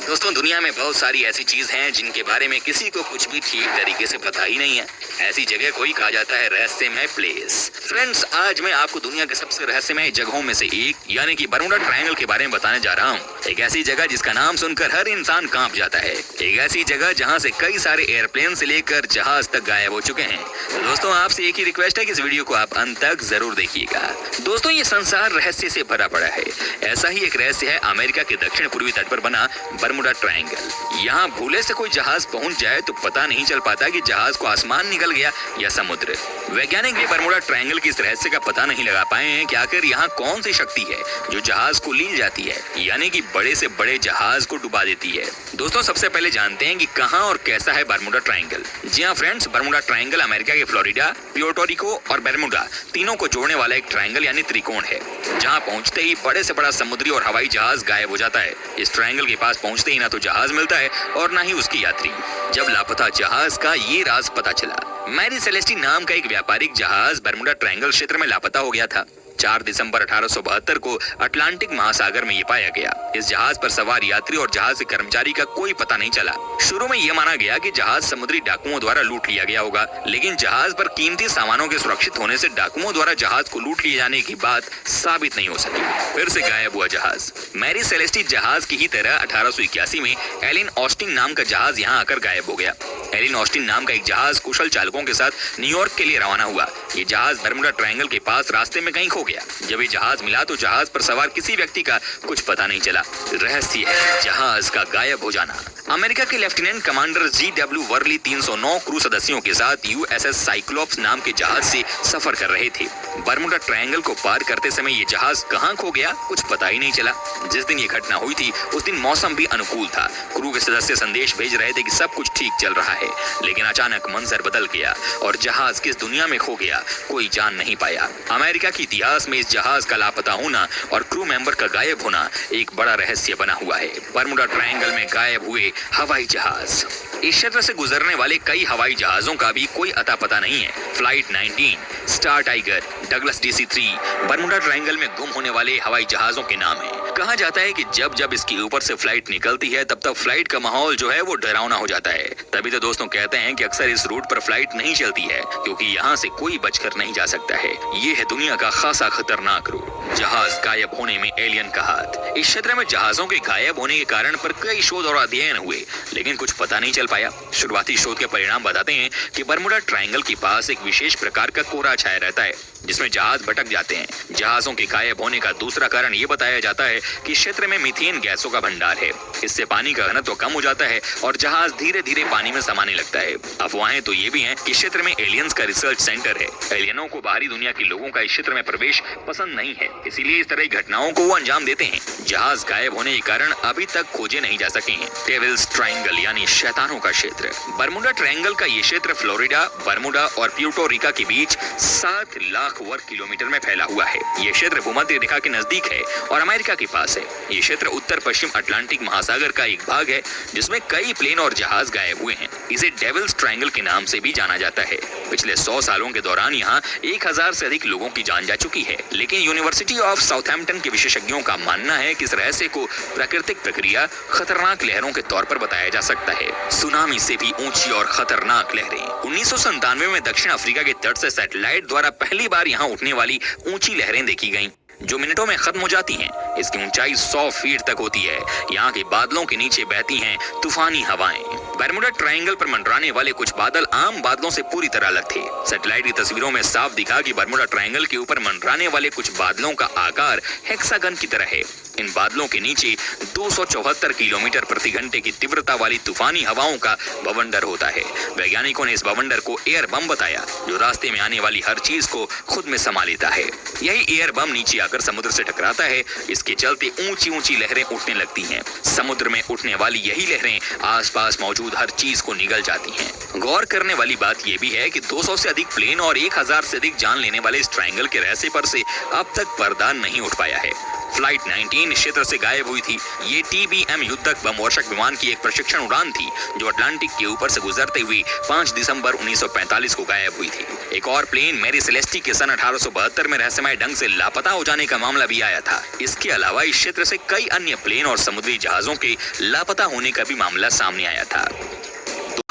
दोस्तों, दुनिया में बहुत सारी ऐसी चीज हैं जिनके बारे में किसी को कुछ भी ठीक तरीके से पता ही नहीं है। ऐसी जगह को ही कहा जाता है रहस्यमय प्लेस। फ्रेंड्स, आज मैं आपको दुनिया के सबसे रहस्यमय जगहों में से एक यानी कि बरमूडा ट्रायंगल के बारे में बताने जा रहा हूँ। एक ऐसी जगह जिसका नाम सुनकर हर इंसान कांप जाता है। एक ऐसी जगह जहाँ से कई सारे एयरप्लेन से लेकर जहाज तक गायब हो चुके हैं। दोस्तों, आपसे एक ही रिक्वेस्ट है कि इस वीडियो को आप अंत तक जरूर देखिएगा। दोस्तों, ये संसार रहस्य से भरा पड़ा है। ऐसा ही एक रहस्य है अमेरिका के दक्षिण पूर्वी तट पर बना बरमूडा ट्रायंगल। यहाँ भूले से कोई जहाज पहुंच जाए तो पता नहीं चल पाता कि जहाज को आसमान निकल गया या समुद्र। वैज्ञानिक भी बरमूडा ट्रायंगल की इस रहस्य का पता नहीं लगा पाए हैं कि आखिर यहाँ कौन सी शक्ति है जो जहाज को ली जाती है, यानी कि बड़े से बड़े जहाज को डुबा देती है। दोस्तों, सबसे पहले जानते हैं कि कहाँ और कैसा है बरमूडा ट्रायंगल। जी हाँ फ्रेंड्स, बरमूडा ट्रायंगल अमेरिका के फ्लोरिडा, प्यूर्टो रिको और बरमूडा तीनों को जोड़ने वाला एक ट्रायंगल यानी त्रिकोण है, जहाँ पहुँचते ही बड़े से बड़ा समुद्री और हवाई जहाज गायब हो जाता है। इस ट्रायंगल के पास पहुँचते ही ना तो जहाज मिलता है और ना ही उसकी यात्री। जब लापता जहाज का ये राज पता चला, मैरी सेलेस्टी नाम का एक व्यापारिक जहाज बरमूडा ट्रायंगल क्षेत्र में लापता हो गया था। 4 दिसंबर 1872 को अटलांटिक महासागर में ये पाया गया। इस जहाज पर सवार यात्री और जहाज के कर्मचारी का कोई पता नहीं चला। शुरू में यह माना गया कि जहाज समुद्री डाकुओं द्वारा लूट लिया गया होगा, लेकिन जहाज पर कीमती सामानों के सुरक्षित होने से डाकुओं द्वारा जहाज को लूट लिए जाने की बात साबित नहीं हो सकी। फिर से गायब हुआ जहाज। मैरी सेलेस्टी जहाज की ही तरह 1881 में एलिन ऑस्टिन नाम का जहाज यहाँ आकर गायब हो गया। एलिन ऑस्टिन नाम का एक जहाज कुशल चालकों के साथ न्यूयॉर्क के लिए रवाना हुआ। ये जहाज बर्मुडा ट्रायंगल के पास रास्ते में कहीं खो गया। जब ये जहाज मिला तो जहाज पर सवार किसी व्यक्ति का कुछ पता नहीं चला। रहस्य है जहाज का गायब हो जाना। अमेरिका के lieutenant commander G.W. Worli 309 crew सदस्यों के साथ USS साइक्लोप्स नाम के जहाज से सफर कर रहे थे। बर्मुडा ट्रायंगल को पार करते समय ये जहाज कहाँ खो गया कुछ पता ही नहीं चला। जिस दिन ये घटना हुई थी उस दिन मौसम भी अनुकूल था। क्रू के सदस्य संदेश भेज रहे थे कि सब कुछ ठीक चल रहा है, लेकिन अचानक मंजर बदल गया और जहाज किस दुनिया में खो गया कोई जान नहीं पाया। अमेरिका के इतिहास में इस जहाज का लापता होना और क्रू मेंबर का गायब होना एक बड़ा रहस्य बना हुआ है। बर्मुडा ट्रायंगल में गायब हुए हवाई जहाज। इस क्षेत्र से गुजरने वाले कई हवाई जहाजों का भी कोई अता पता नहीं है। Flight 19, star tiger, Douglas DC-3 Bermuda triangle में गुम होने वाले हवाई जहाजों के नाम है। कहा जाता है कि जब जब इसके ऊपर से फ्लाइट निकलती है तब तब फ्लाइट का माहौल जो है वो डरावना हो जाता है। तभी तो दोस्तों कहते हैं कि अक्सर इस रूट पर फ्लाइट नहीं चलती है क्योंकि यहाँ से कोई बचकर नहीं जा सकता है। ये है दुनिया का खासा खतरनाक रूट। जहाज गायब होने में एलियन का हाथ। इस क्षेत्र में जहाजों के गायब होने के कारण पर कई शोध और अध्ययन हुए, लेकिन कुछ पता नहीं चल पाया। शुरुआती शोध के परिणाम बताते हैं कि बर्मुडा ट्रायंगल के पास एक विशेष प्रकार का कोहरा छाया रहता है जिसमें जहाज भटक जाते हैं। जहाजों के गायब होने का दूसरा कारण ये बताया जाता है कि क्षेत्र में मीथेन गैसों का भंडार है। इससे पानी का घनत्व कम हो जाता है और जहाज धीरे धीरे पानी में समाने लगता है। अफवाहें तो ये भी हैं कि क्षेत्र में एलियंस का रिसर्च सेंटर है। एलियनों को बाहरी दुनिया के लोगों का इस क्षेत्र में प्रवेश पसंद नहीं है, इसीलिए इस तरह की घटनाओं को वो अंजाम देते हैं। जहाज गायब होने के कारण अभी तक खोजे नहीं जा सके हैं। डेविल्स ट्रायंगल यानी शैतानों का क्षेत्र। बर्मुडा ट्रायंगल का ये क्षेत्र फ्लोरिडा, बर्मुडा और प्यूर्टो रिका के बीच 7 लाख वर्ग किलोमीटर में फैला हुआ है। ये क्षेत्र भूमध्य रेखा के नजदीक है और अमेरिका के पास है। ये क्षेत्र उत्तर पश्चिम अटलांटिक महासागर का एक भाग है जिसमें कई प्लेन और जहाज गायब हुए हैं। इसे डेविल्स ट्रायंगल के नाम से भी जाना जाता है। पिछले 100 सालों के दौरान यहाँ 1000 से अधिक लोगों की जान जा चुकी है, लेकिन यूनिवर्सिटी ऑफ साउथहैम्पटन के विशेषज्ञों का मानना है कि इस रहस्य को प्राकृतिक प्रक्रिया खतरनाक लहरों के तौर पर बताया जा सकता है। सुनामी से भी ऊंची और खतरनाक लहरें। 1997 में दक्षिण अफ्रीका के तट से सैटेलाइट द्वारा पहली बार यहाँ उठने वाली ऊंची लहरें देखी गईं, जो मिनटों में खत्म हो जाती हैं। इसकी ऊंचाई 100 फीट तक होती है। यहाँ के बादलों के नीचे बहती हैं तूफानी हवाएं। बर्मुडा ट्रायंगल पर मंडराने वाले कुछ बादल आम बादलों से पूरी तरह अलग थे। सैटेलाइट की तस्वीरों में साफ दिखा कि बर्मुडा ट्रायंगल के ऊपर मंडराने वाले कुछ बादलों का आकार हेक्सागन की तरह है। इन बादलों के नीचे 274 किलोमीटर प्रति घंटे की तीव्रता वाली तूफानी हवाओं का बवंडर होता है। वैज्ञानिकों ने इस बवंडर को एयर बम बताया, जो रास्ते में आने वाली हर चीज को खुद में समा लेता है। यही एयर बम नीचे आकर समुद्र से टकराता है। इसके चलते ऊंची ऊंची लहरें उठने लगती हैं। समुद्र में उठने वाली यही लहरें आसपास मौजूद हर चीज को निगल जाती हैं। गौर करने वाली बात यह भी है कि 200 से अधिक प्लेन और 1000 से अधिक जान लेने वाले इस ट्रायंगल के रहस्य पर से अब तक पर्दा नहीं उठ पाया है। फ्लाइट 19 क्षेत्र से गायब हुई थी। ये TBM युद्धक बम वर्षक विमान की एक प्रशिक्षण उड़ान थी जो अटलांटिक के ऊपर से गुजरते हुए 5 दिसंबर 1945 को गायब हुई थी। एक और प्लेन मैरी सेलेस्टी के सन 1872 में रहस्यमय ढंग से लापता हो जाने का मामला भी आया था। इसके अलावा इस क्षेत्र से कई अन्य प्लेन और समुद्री जहाजों के लापता होने का भी मामला सामने आया था।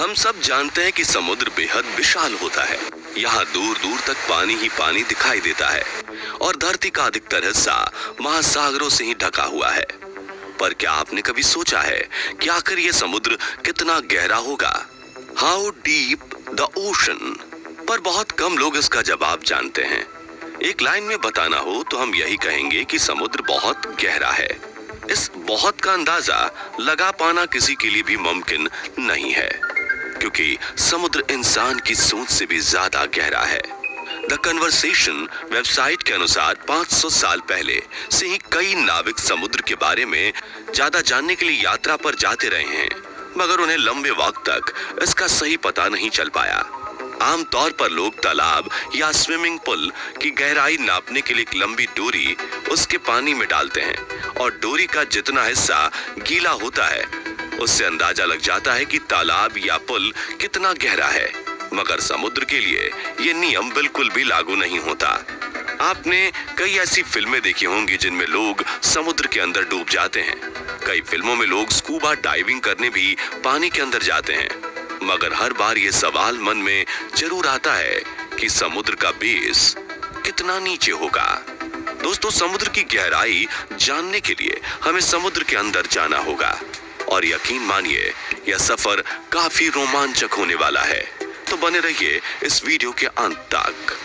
हम सब जानते हैं कि समुद्र बेहद विशाल होता है। यहाँ दूर दूर तक पानी ही पानी दिखाई देता है और धरती का अधिकतर हिस्सा महासागरों से ही ढका हुआ है। पर क्या आपने कभी सोचा है कि आखिर ये समुद्र कितना गहरा होगा? How deep the ocean? पर बहुत कम लोग इसका जवाब जानते हैं। एक लाइन में बताना हो तो हम यही कहेंगे कि समुद्र बहुत गहरा है। इस बहुत का अंदाजा लगा पाना किसी के लिए भी मुमकिन नहीं है, क्योंकि समुद्र इंसान की सोच से भी ज्यादा गहरा है। द कन्वर्सेशन वेबसाइट के अनुसार 500 साल पहले से ही कई नाविक समुद्र के बारे में ज्यादा जानने के लिए यात्रा पर जाते रहे हैं, मगर उन्हें लंबे वक्त तक इसका सही पता नहीं चल पाया। आमतौर पर लोग तालाब या स्विमिंग पूल की गहराई नापने के लिए एक लंबी डोरी उसके पानी में डालते हैं और डोरी का जितना हिस्सा गीला होता है उससे अंदाजा लग जाता है कि तालाब या पुल कितना गहरा है। मगर समुद्र के लिए ये नियम बिल्कुल भी लागू नहीं होता। आपने कई ऐसी फिल्में देखी होंगी जिनमें लोग समुद्र के अंदर डूब जाते हैं। कई फिल्मों में लोग स्कूबा डाइविंग करने भी पानी के अंदर जाते हैं, मगर हर बार ये सवाल मन में जरूर आता है कि समुद्र का बेस कितना नीचे होगा। दोस्तों, समुद्र की गहराई जानने के लिए हमें समुद्र के अंदर जाना होगा और यकीन मानिए यह सफर काफी रोमांचक होने वाला है। तो बने रहिए इस वीडियो के अंत तक।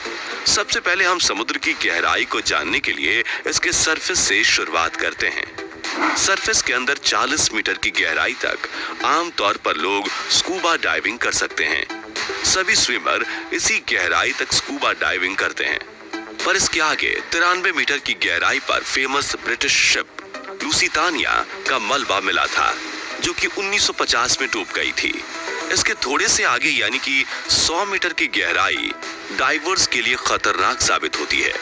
सबसे पहले हम समुद्र की गहराई को जानने के लिए इसके सरफेस से शुरुआत करते हैं। सरफेस के अंदर 40 मीटर की गहराई तक आमतौर पर लोग स्कूबा डाइविंग कर सकते हैं। सभी स्विमर इसी गहराई तक स्कूबा डाइविंग करते हैं, पर इसके आगे 93 मीटर की गहराई पर फेमस ब्रिटिश शिप लुसितानिया का मलबा मिला था, जो कि 1950 में डूब गई थी। इसके थोड़े से आगे यानी कि 100 मीटर की गहराई डाइवर्स के लिए खतरनाक साबित होती है,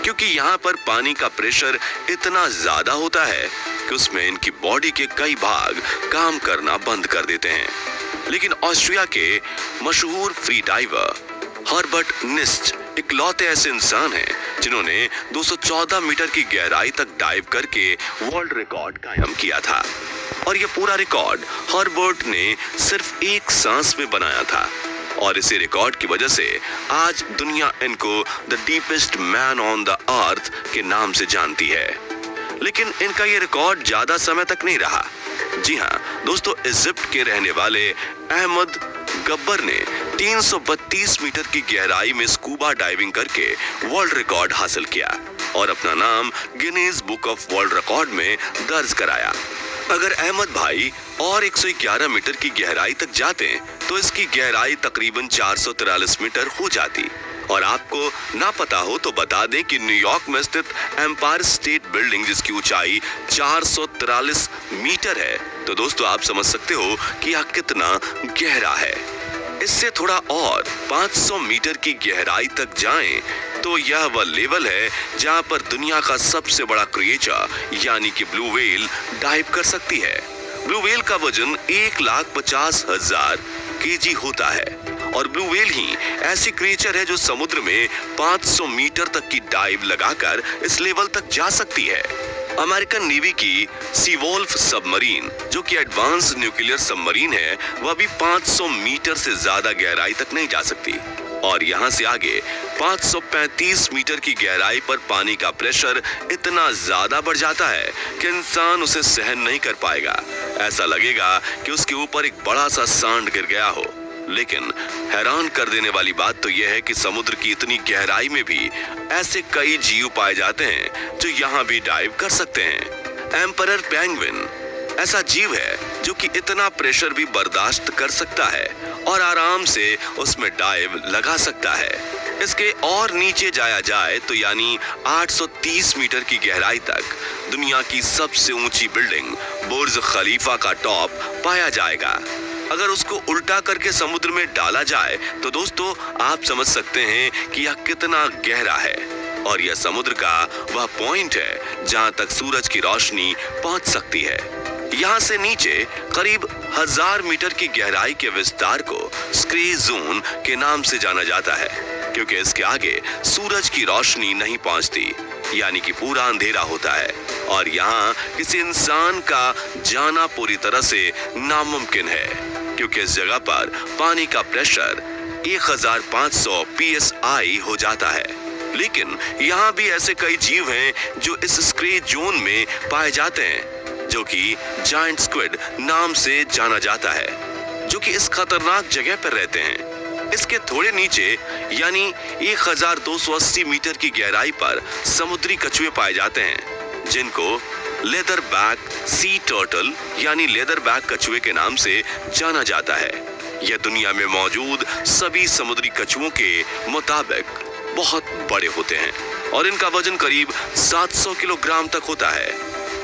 क्योंकि यहाँ पर पानी का प्रेशर इतना ज्यादा होता है कि उसमें इनकी बॉडी के कई भाग काम करना बंद कर देते हैं। लेकिन ऑस्ट्रिया के मशहूर फ्री डाइवर हर्बर्ट निस्ट इकलौते ऐसे इंसान हैं जिन्होंने 214 मीटर की गहराई तक डाइव करके वर्ल्ड रिकॉर्ड कायम किया था। और यह पूरा रिकॉर्ड हर्बर्ट ने सिर्फ एक सांस में बनाया था, और इसी रिकॉर्ड की वजह से आज दुनिया इनको the deepest man on the earth के नाम से जानती है। लेकिन इनका ये रिकॉर्ड ज्यादा समय तक नहीं रहा। जी हाँ दोस्तों, इजिप्ट के रहने वाले अहमद गब्बर ने 332 मीटर की गहराई में स्कूबा डाइविंग करके वर्ल्ड रिकॉर्ड हासिल किया और अपना नाम Guinness book of world record में दर्ज कराया। अगर अहमद भाई और 111 मीटर की गहराई तक जाते तो इसकी गहराई तकरीबन 443 मीटर हो जाती। और आपको ना पता हो तो बता दें कि न्यूयॉर्क में स्थित एम्पायर स्टेट बिल्डिंग, जिसकी ऊंचाई 443 मीटर है, तो दोस्तों आप समझ सकते हो कि यह कितना गहरा है। इससे थोड़ा और 500 मीटर की गहराई तक जाएं तो यह वह लेवल है जहां पर दुनिया का सबसे बड़ा क्रिएचर यानी कि ब्लू व्हेल डाइव कर सकती है। ब्लू व्हेल का वजन 1,50,000 केजी होता है और ब्लू व्हेल ही ऐसी क्रिएचर है जो समुद्र में 500 मीटर तक की डाइव लगाकर इस लेवल तक जा सकती है। अमेरिकन नेवी की सी वोल्फ सबमरीन, जो कि एडवांस न्यूक्लियर सबमरीन है, वह भी 500 मीटर से ज्यादा गहराई तक नहीं जा सकती। और यहाँ से आगे 535 मीटर की गहराई पर पानी का प्रेशर इतना ज्यादा बढ़ जाता है कि इंसान उसे सहन नहीं कर पाएगा। ऐसा लगेगा कि उसके ऊपर एक बड़ा सा सांड गिर गया हो। लेकिन हैरान कर देने वाली बात तो यह है कि समुद्र की इतनी गहराई में भी ऐसे कई जीव पाए जाते हैं जो यहाँ भी डाइव कर सकते हैं। एम्परर पेंगुइन ऐसा जीव है जो कि इतना प्रेशर भी बर्दाश्त कर सकता है और आराम से उसमें डाइव लगा सकता है। इसके और नीचे जाया जाए तो यानी 830 मीटर की गहराई तक दुनिया की सबसे ऊंची बिल्डिंग बुर्ज खलीफा का टॉप पाया जाएगा। अगर उसको उल्टा करके समुद्र में डाला जाए तो दोस्तों आप समझ सकते हैं कि यह कितना गहरा है। और यह समुद्र का वह पॉइंट है जहां तक सूरज की रोशनी पहुंच सकती है। यहाँ से नीचे करीब 1000 मीटर की गहराई के विस्तार को स्क्रे जोन के नाम से जाना जाता है, क्योंकि इसके आगे सूरज की रोशनी नहीं पहुंचती, यानी कि पूरा अंधेरा होता है और यहाँ किसी इंसान का जाना पूरी तरह से नामुमकिन है, क्योंकि इस जगह पर पानी का प्रेशर 1500 psi हो जाता है। लेकिन यहाँ भी ऐसे कई जीव हैं जो इस स्क्रे जोन में पाए जाते हैं, जो कि जायंट स्क्विड नाम से जाना जाता है, जो कि इस खतरनाक जगह पर रहते हैं। इसके थोड़े नीचे यानी 1280 मीटर की गहराई पर समुद्री कछुए पाए जाते हैं, जिनको लेदर बैक सी टर्टल यानी लेदर बैक कछुए के नाम से जाना जाता है। यह दुनिया में मौजूद सभी समुद्री कछुओं के मुताबिक बहुत बड़े होते हैं और इनका वजन करीब 700 किलोग्राम तक होता है।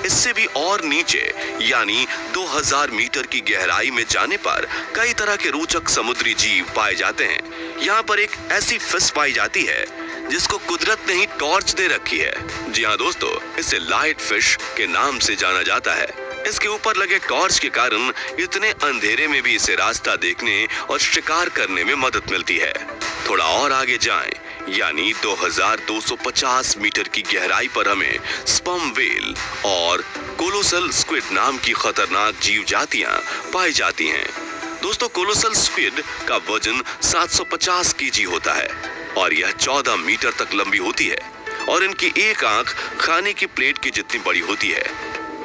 इससे भी और नीचे यानी 2000 मीटर की गहराई में जाने पर कई तरह के रोचक समुद्री जीव पाए जाते हैं। यहाँ पर एक ऐसी फिश पाई जाती है जिसको कुदरत ने ही टॉर्च दे रखी है। जी हाँ दोस्तों, इसे लाइट फिश के नाम से जाना जाता है। इसके ऊपर लगे टॉर्च के कारण इतने अंधेरे में भी इसे रास्ता देखने और शिकार करने में मदद मिलती है। थोड़ा और आगे जाएं यानी 2250 मीटर की गहराई पर हमें स्पर्म व्हेल और कोलोसल स्क्विड नाम की खतरनाक जीव जातियां पाई जाती हैं। दोस्तों, कोलोसल स्क्विड का वजन 750 केजी होता है और यह 14 मीटर तक लंबी होती है और इनकी एक आंख खाने की प्लेट की जितनी बड़ी होती है।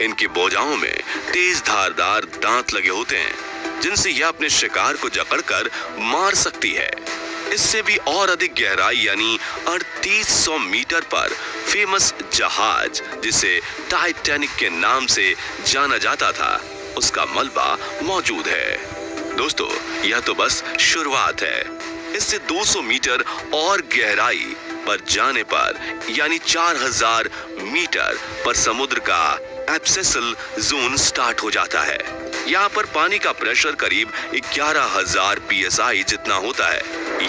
इनकी भुजाओं में तेज धारदार दांत लगे होते हैं जिनसे यह अपने शिकार को जकड़कर मार सकती है। इससे भी और अधिक गहराई यानी 3800 मीटर पर फेमस जहाज जिसे टाइटैनिक के नाम से जाना जाता था, उसका मलबा मौजूद है। दोस्तों, यह तो बस शुरुआत है। इससे 200 मीटर और गहराई पर जाने पर यानी 4000 मीटर पर समुद्र का एब्सेसल जोन स्टार्ट हो जाता है। यहाँ पर पानी का प्रेशर करीब 11000 psi जितना होता है,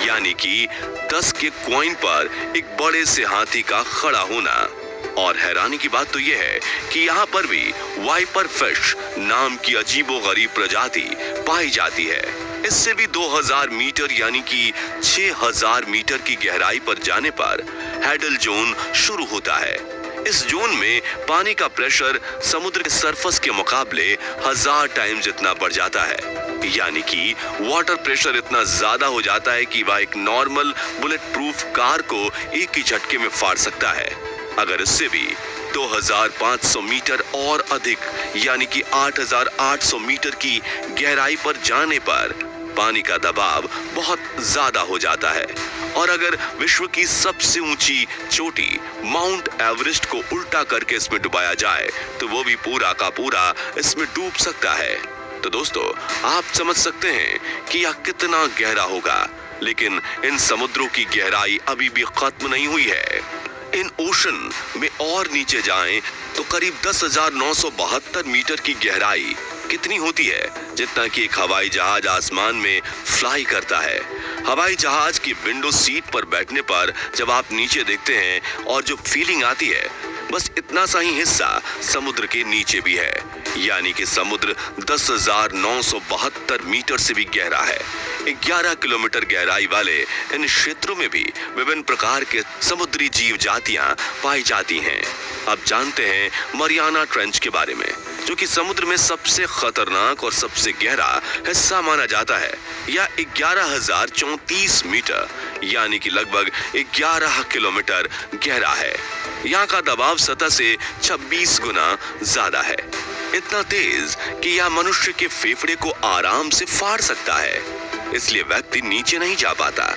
यानी कि 10 के कॉइन पर एक बड़े से हाथी का खड़ा होना। और हैरानी की बात तो यह है कि यहाँ पर भी वाइपर फिश नाम की अजीबोगरीब प्रजाति पाई जाती है। इससे भी 2000 मीटर यानी कि 6000 मीटर की गहराई पर जाने पर हैडल जोन शुरू होता है। इस जोन में पानी का प्रेशर समुद्र के सरफेस के मुकाबले 1000 टाइम जितना बढ़ जाता है, यानी कि वाटर प्रेशर इतना ज्यादा हो जाता है कि वह एक नॉर्मल बुलेट प्रूफ कार को एक ही झटके में फाड़ सकता है। अगर इससे भी 2500 मीटर और अधिक यानी कि 8800 मीटर की गहराई पर जाने पर पानी का दबाव बहुत ज्यादा हो जाता है और अगर विश्व की सबसे ऊंची चोटी माउंट एवरेस्ट को उल्टा करके इसमें डुबाया जाए तो वो भी पूरा का पूरा इसमें डूब सकता है। तो दोस्तों, आप समझ सकते हैं कि यह कितना गहरा होगा, लेकिन इन समुद्रों की गहराई अभी भी खत्म नहीं हुई है। इन ओशन में और नीचे जाएं तो करीब 10,972 मीटर की गहराई कितनी होती है, जितना कि एक हवाई जहाज आसमान में फ्लाई करता है। हवाई जहाज की विंडो सीट पर बैठने पर जब आप नीचे देखते हैं और जो फीलिंग आती है, बस इतना सा ही हिस्सा समुद्र के नीचे भी है, यानी कि समुद्र 10,972 मीटर से भी गहरा है। 11 किलोमीटर गहराई वाले इन क्षेत्रों में भी विभिन्न प्रकार के समुद्री जीव जातियां पाई जाती हैं। अब जानते हैं मरियाना ट्रेंच के बारे में, जो कि समुद्र में सबसे खतरनाक और सबसे गहरा हिस्सा माना जाता है। यह 11,034 मीटर यानी कि लगभग 11 किलोमीटर गहरा है। यहाँ का दबाव सतह से 26 गुना ज्यादा है, इतना तेज कि यह मनुष्य के फेफड़े को आराम से फाड़ सकता है, इसलिए व्यक्ति नीचे नहीं जा पाता।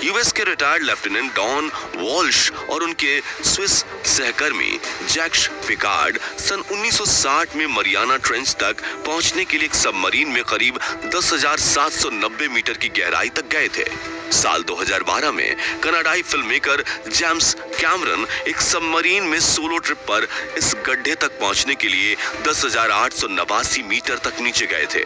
यूएस के रिटायर्ड लेफ्टिनेंट डॉन वॉल्श और उनके स्विस सहकर्मी जैक्स पिकार्ड सन 1960 में मरियाना ट्रेंच तक पहुंचने के लिए एक सबमरीन में करीब 10,790 मीटर की गहराई तक गए थे। साल 2012 में कनाडाई फिल्ममेकर जेम्स कैमरन एक सबमरीन में सोलो ट्रिप पर इस गड्ढे तक पहुंचने के लिए 10,889 मीटर तक नीचे गए थे।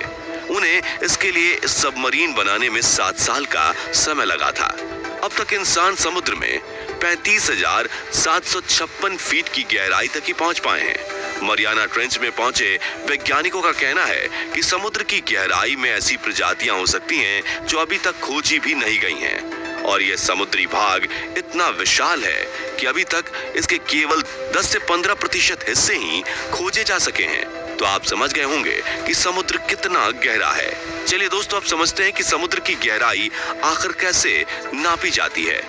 उन्हें इसके लिए सबमरीन बनाने में 7 साल का समय लगा था। अब तक इंसान समुद्र में 35,756 फीट की गहराई तक ही पहुंच पाए हैं। मरियाना ट्रेंच में पहुंचे वैज्ञानिकों का कहना है कि समुद्र की गहराई में ऐसी प्रजातियां हो सकती हैं जो अभी तक खोजी भी नहीं गई हैं, और यह समुद्री भाग इतना विशाल है कि अभी तक इसके केवल 10 से 15% हिस्से ही खोजे जा सके हैं। तो आप समझ गए होंगे कि समुद्र कितना गहरा है। चलिए दोस्तों, आप समझते हैं कि समुद्र की गहराई आखिर कैसे नापी जाती है।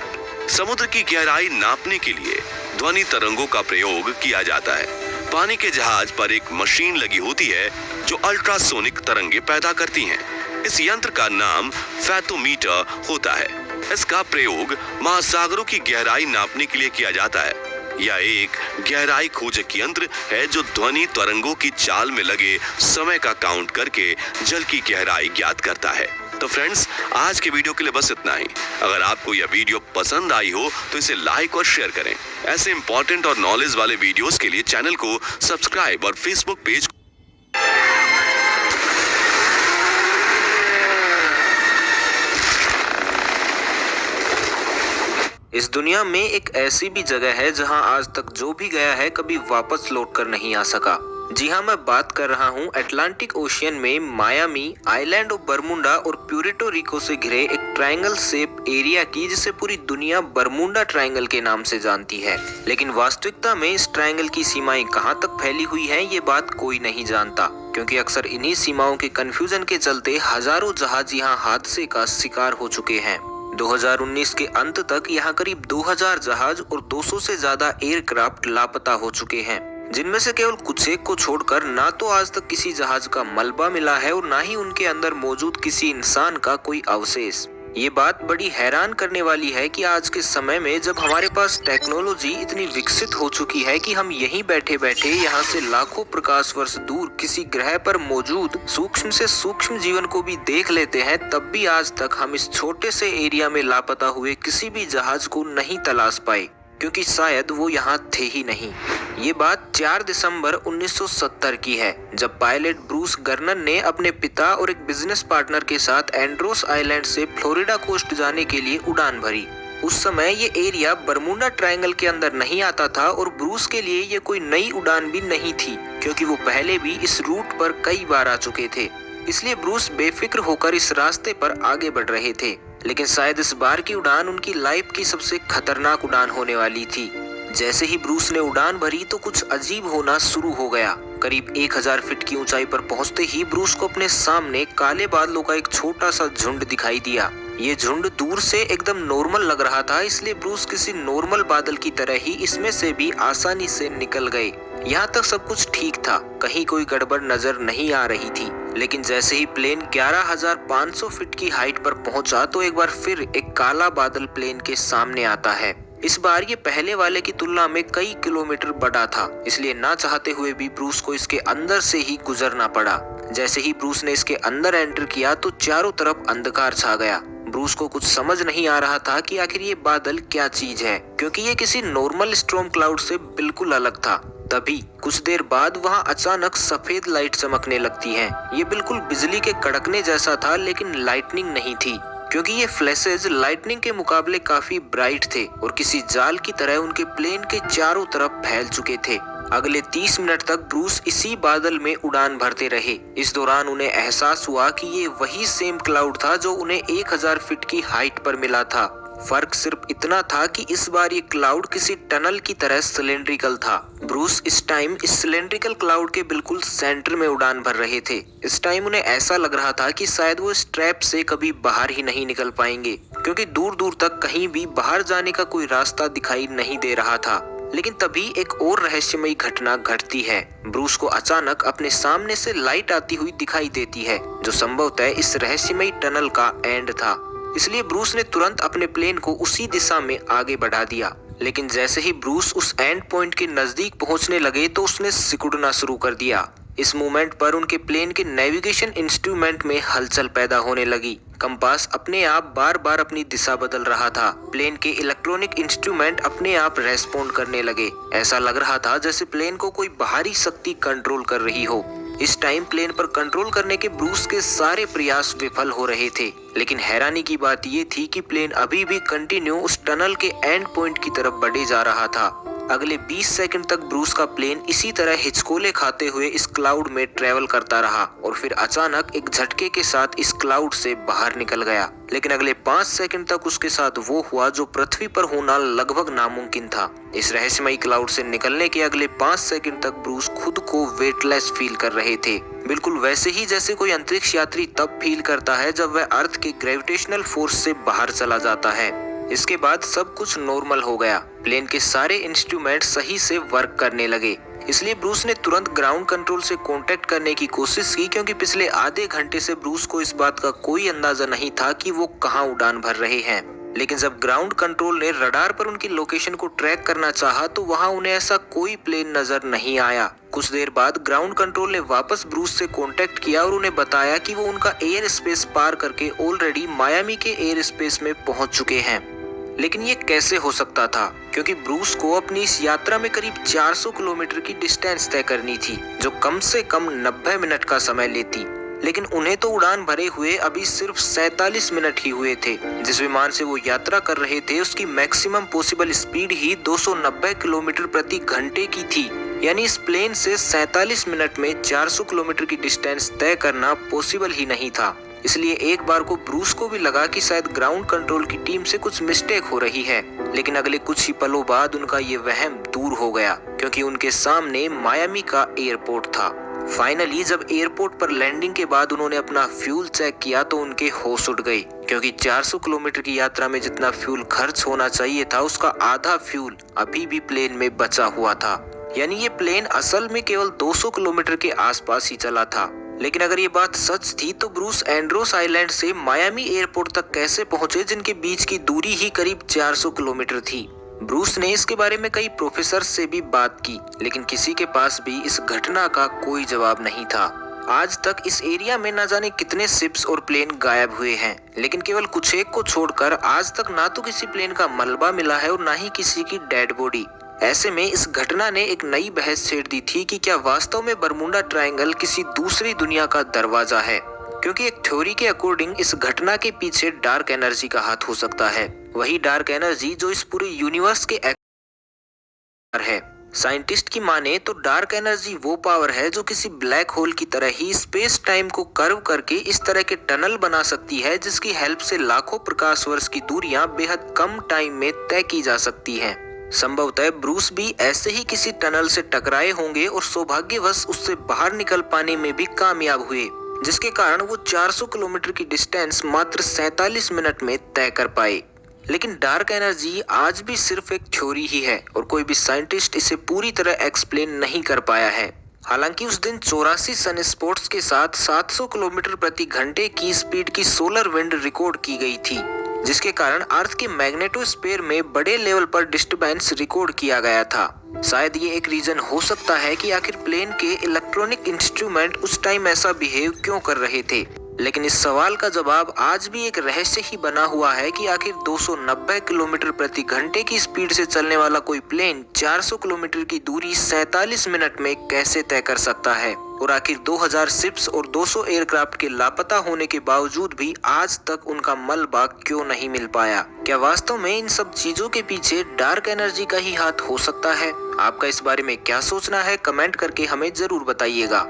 समुद्र की गहराई नापने के लिए ध्वनि तरंगों का प्रयोग किया जाता है। पानी के जहाज पर एक मशीन लगी होती है जो अल्ट्रासोनिक तरंगे पैदा करती हैं। इस यंत्र का नाम फैथोमीटर होता है। इसका प्रयोग महासागरों की गहराई नापने के लिए किया जाता है। यह एक गहराई खोजक यंत्र है जो ध्वनि तरंगों की चाल में लगे समय का काउंट करके जल की गहराई ज्ञात करता है। तो फ्रेंड्स, आज के वीडियो के लिए बस इतना ही। अगर आपको यह वीडियो पसंद आई हो तो इसे लाइक और शेयर करें। ऐसे इंपॉर्टेंट और नॉलेज वाले वीडियोस के लिए चैनल को सब्सक्राइब और फेसबुक पेज इस दुनिया में एक ऐसी भी जगह है जहां आज तक जो भी गया है कभी वापस लौट कर नहीं आ सका। जी हाँ, मैं बात कर रहा हूँ अटलांटिक ओशियन में मायामी, आइलैंड ऑफ बरमुडा और प्यूर्टो रिको से घिरे एक ट्रायंगल शेप एरिया की, जिसे पूरी दुनिया बरमूडा ट्रायंगल के नाम से जानती है। लेकिन वास्तविकता में इस ट्रायंगल की सीमाएं कहां तक फैली हुई हैं, ये बात कोई नहीं जानता, क्योंकि अक्सर इन्हीं सीमाओं के कंफ्यूजन के चलते हजारों जहाज यहाँ हादसे का शिकार हो चुके हैं। 2019 के अंत तक यहाँ करीब 2000 जहाज और 200 से ज्यादा एयरक्राफ्ट लापता हो चुके हैं, जिनमें से केवल कुछ एक को छोड़कर ना तो आज तक किसी जहाज का मलबा मिला है और ना ही उनके अंदर मौजूद किसी इंसान का कोई अवशेष। ये बात बड़ी हैरान करने वाली है कि आज के समय में जब हमारे पास टेक्नोलॉजी इतनी विकसित हो चुकी है कि हम यहीं बैठे बैठे यहाँ से लाखों प्रकाश वर्ष दूर किसी ग्रह पर मौजूद सूक्ष्म से सूक्ष्म जीवन को भी देख लेते हैं, तब भी आज तक हम इस छोटे से एरिया में लापता हुए किसी भी जहाज को नहीं तलाश पाए, क्योंकि शायद वो यहाँ थे ही नहीं। ये बात 4 दिसंबर 1970 की है, जब पायलट ब्रूस गर्नर ने अपने पिता और एक बिजनेस पार्टनर के साथ एंड्रोस आइलैंड से फ्लोरिडा कोस्ट जाने के लिए उड़ान भरी। उस समय ये एरिया बरमूडा ट्रायंगल के अंदर नहीं आता था और ब्रूस के लिए ये कोई नई उड़ान भी नहीं थी, क्योंकि वो पहले भी इस रूट पर कई बार आ चुके थे। इसलिए ब्रूस बेफिक्र होकर इस रास्ते पर आगे बढ़ रहे थे। लेकिन शायद इस बार की उड़ान उनकी लाइफ की सबसे खतरनाक उड़ान होने वाली थी। जैसे ही ब्रूस ने उड़ान भरी तो कुछ अजीब होना शुरू हो गया। करीब 1000 फीट की ऊंचाई पर पहुंचते ही ब्रूस को अपने सामने काले बादलों का एक छोटा सा झुंड दिखाई दिया। ये झुंड दूर से एकदम नॉर्मल लग रहा था, इसलिए ब्रूस किसी नॉर्मल बादल की तरह ही इसमें से भी आसानी से निकल गए। यहाँ तक सब कुछ ठीक था, कहीं कोई गड़बड़ नजर नहीं आ रही थी। लेकिन जैसे ही प्लेन 11,500 फीट की हाइट पर पहुंचा तो एक बार फिर एक काला बादल प्लेन के सामने आता है। इस बार ये पहले वाले की तुलना में कई किलोमीटर बड़ा था, इसलिए ना चाहते हुए भी ब्रूस को इसके अंदर से ही गुजरना पड़ा। जैसे ही ब्रूस ने इसके अंदर एंटर किया तो चारों तरफ अंधकार छा गया। ब्रूस को कुछ समझ नहीं आ रहा था कि आखिर ये बादल क्या चीज है, क्योंकि ये किसी नॉर्मल स्टॉर्म क्लाउड से बिल्कुल अलग था। तभी कुछ देर बाद वहाँ अचानक सफेद लाइट चमकने लगती हैं। ये बिल्कुल बिजली के कड़कने जैसा था, लेकिन लाइटनिंग नहीं थी, क्योंकि ये फ्लैशेज लाइटनिंग के मुकाबले काफी ब्राइट थे और किसी जाल की तरह उनके प्लेन के चारों तरफ फैल चुके थे। अगले 30 मिनट तक ब्रूस इसी बादल में उड़ान भरते रहे। इस दौरान उन्हें एहसास हुआ कि ये वही सेम क्लाउड था जो उन्हें 1000 फीट की हाइट पर मिला था। फर्क सिर्फ इतना था कि इस बार ये क्लाउड किसी टनल की तरह सिलेंड्रिकल था। ब्रूस इस टाइम इस सिलेंड्रिकल क्लाउड के बिल्कुल सेंटर में उड़ान भर रहे थे। इस टाइम उन्हें ऐसा लग रहा था कि शायद वो इस ट्रैप से कभी बाहर ही नहीं निकल पाएंगे, क्योंकि दूर दूर तक कहीं भी बाहर जाने का कोई रास्ता दिखाई नहीं दे रहा था। लेकिन तभी एक और रहस्यमयी घटना घटती है। ब्रूस को अचानक अपने सामने से लाइट आती हुई दिखाई देती है, जो संभवतः इस रहस्यमयी टनल का एंड था। इसलिए ब्रूस ने तुरंत अपने प्लेन को उसी दिशा में आगे बढ़ा दिया। लेकिन जैसे ही ब्रूस उस एंड पॉइंट के नजदीक पहुंचने लगे तो उसने सिकुड़ना शुरू कर दिया। इस मोमेंट पर उनके प्लेन के नेविगेशन इंस्ट्रूमेंट में हलचल पैदा होने लगी। कंपास अपने आप बार बार अपनी दिशा बदल रहा था। प्लेन के इलेक्ट्रॉनिक इंस्ट्रूमेंट अपने आप रेस्पॉन्ड करने लगे। ऐसा लग रहा था जैसे प्लेन को कोई बाहरी शक्ति कंट्रोल कर रही हो। इस टाइम प्लेन पर कंट्रोल करने के ब्रूस के सारे प्रयास विफल हो रहे थे। लेकिन हैरानी की बात ये थी कि प्लेन अभी भी कंटिन्यू उस टनल के एंड पॉइंट की तरफ बढ़े जा रहा था। अगले 20 सेकंड तक ब्रूस का प्लेन इसी तरह हिचकोले खाते हुए इस क्लाउड में ट्रेवल करता रहा और फिर अचानक एक झटके के साथ इस क्लाउड से बाहर निकल गया। लेकिन अगले 5 सेकंड तक उसके साथ वो हुआ जो पृथ्वी पर होना लगभग नामुमकिन था। इस रहस्यमयी क्लाउड से निकलने के अगले 5 सेकंड तक ब्रूस खुद को वेटलेस फील कर रहे थे, बिल्कुल वैसे ही जैसे कोई अंतरिक्ष यात्री तब फील करता है जब वह अर्थ के ग्रेविटेशनल फोर्स से बाहर चला जाता है। इसके बाद सब कुछ नॉर्मल हो गया। प्लेन के सारे इंस्ट्रूमेंट सही से वर्क करने लगे। इसलिए ब्रूस ने तुरंत ग्राउंड कंट्रोल से कांटेक्ट करने की कोशिश की, क्योंकि पिछले आधे घंटे से ब्रूस को इस बात का कोई अंदाजा नहीं था कि वो कहां उड़ान भर रहे हैं। लेकिन जब ग्राउंड कंट्रोल ने रडार पर उनकी लोकेशन को ट्रैक करना चाहा तो वहां उन्हें ऐसा कोई प्लेन नजर नहीं आया। कुछ देर बाद ग्राउंड कंट्रोल ने वापस ब्रूस से कांटेक्ट किया और उन्हें बताया कि वो उनका एयर स्पेस पार करके ऑलरेडी मायामी के एयर स्पेस में पहुंच चुके हैं। लेकिन ये कैसे हो सकता था, क्योंकि ब्रूस को अपनी इस यात्रा में करीब 400 किलोमीटर की डिस्टेंस तय करनी थी, जो कम से कम 90 मिनट का समय लेती। लेकिन उन्हें तो उड़ान भरे हुए अभी सिर्फ 47 मिनट ही हुए थे। जिस विमान से वो यात्रा कर रहे थे उसकी मैक्सिमम पॉसिबल स्पीड ही 290 किलोमीटर प्रति घंटे की थी। यानी इस प्लेन से 47 मिनट में 400 किलोमीटर की डिस्टेंस तय करना पॉसिबल ही नहीं था। इसलिए एक बार को ब्रूस को भी लगा कि शायद ग्राउंड कंट्रोल की टीम से कुछ मिस्टेक हो रही है, लेकिन अगले कुछ ही पलों बाद उनका ये वहम दूर हो गया क्योंकि उनके सामने मायामी का एयरपोर्ट था। फाइनली जब एयरपोर्ट पर लैंडिंग के बाद उन्होंने अपना फ्यूल चेक किया तो उनके होश उड़ गए क्योंकि 400 किलोमीटर की यात्रा में जितना फ्यूल खर्च होना चाहिए था उसका आधा फ्यूल अभी भी प्लेन में बचा हुआ था। यानी ये प्लेन असल में केवल 200 किलोमीटर के आसपास ही चला था। लेकिन अगर ये बात सच थी तो ब्रूस एंड्रोस आइलैंड से मायामी एयरपोर्ट तक कैसे पहुंचे जिनके बीच की दूरी ही करीब 400 किलोमीटर थी। ब्रूस ने इसके बारे में कई प्रोफेसर से भी बात की, लेकिन किसी के पास भी इस घटना का कोई जवाब नहीं था। आज तक इस एरिया में न जाने कितने शिप्स और प्लेन गायब हुए हैं, लेकिन केवल कुछ एक को छोड़कर आज तक ना तो किसी प्लेन का मलबा मिला है और ना ही किसी की डेड बॉडी। ऐसे में इस घटना ने एक नई बहस छेड़ दी थी कि क्या वास्तव में बरमूडा ट्रायंगल किसी दूसरी दुनिया का दरवाजा है, क्योंकि एक थ्योरी के अकॉर्डिंग इस घटना के पीछे डार्क एनर्जी का हाथ हो सकता है, वही डार्क एनर्जी जो इस पूरे यूनिवर्स के है। साइंटिस्ट की माने तो डार्क एनर्जी वो पावर है जो किसी ब्लैक होल की तरह ही स्पेस टाइम को कर्व करके इस तरह के टनल बना सकती है जिसकी हेल्प से लाखों प्रकाश वर्ष की दूरियां बेहद कम टाइम में तय की जा सकती हैं। संभवतः ब्रूस भी ऐसे ही किसी टनल से टकराए होंगे और सौभाग्यवश उससे बाहर निकल पाने में भी कामयाब हुए, जिसके कारण वो 400 किलोमीटर की डिस्टेंस मात्र 47 मिनट में तय कर पाए। लेकिन डार्क एनर्जी आज भी सिर्फ एक थ्योरी ही है और कोई भी साइंटिस्ट इसे पूरी तरह एक्सप्लेन नहीं कर पाया है। हालांकि उस दिन 84 सन स्पॉट्स के साथ 700 किलोमीटर प्रति घंटे की स्पीड की सोलर विंड रिकॉर्ड की गई थी, जिसके कारण अर्थ के मैग्नेटोस्फीयर में बड़े लेवल पर डिस्टर्बेंस रिकॉर्ड किया गया था। शायद ये एक रीजन हो सकता है कि आखिर प्लेन के इलेक्ट्रॉनिक इंस्ट्रूमेंट उस टाइम ऐसा बिहेव क्यों कर रहे थे। लेकिन इस सवाल का जवाब आज भी एक रहस्य ही बना हुआ है कि आखिर 290 किलोमीटर प्रति घंटे की स्पीड से चलने वाला कोई प्लेन 400 किलोमीटर की दूरी 47 मिनट में कैसे तय कर सकता है, और आखिर 2000 शिप्स और 200 एयरक्राफ्ट के लापता होने के बावजूद भी आज तक उनका मलबा क्यों नहीं मिल पाया। क्या वास्तव में इन सब चीजों के पीछे डार्क एनर्जी का ही हाथ हो सकता है? आपका इस बारे में क्या सोचना है, कमेंट करके हमें जरूर बताइएगा।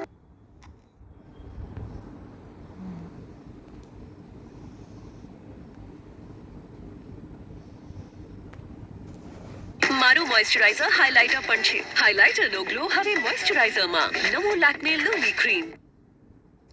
મારું મોઇસ્ચરાઇઝર હાઇલાઇટર પણ છે. હાઇલાઇટરનો ગ્લો હવે મોઇસ્ચરાઇઝરમાં. નવું લેકમે લૂમી ક્રીમ.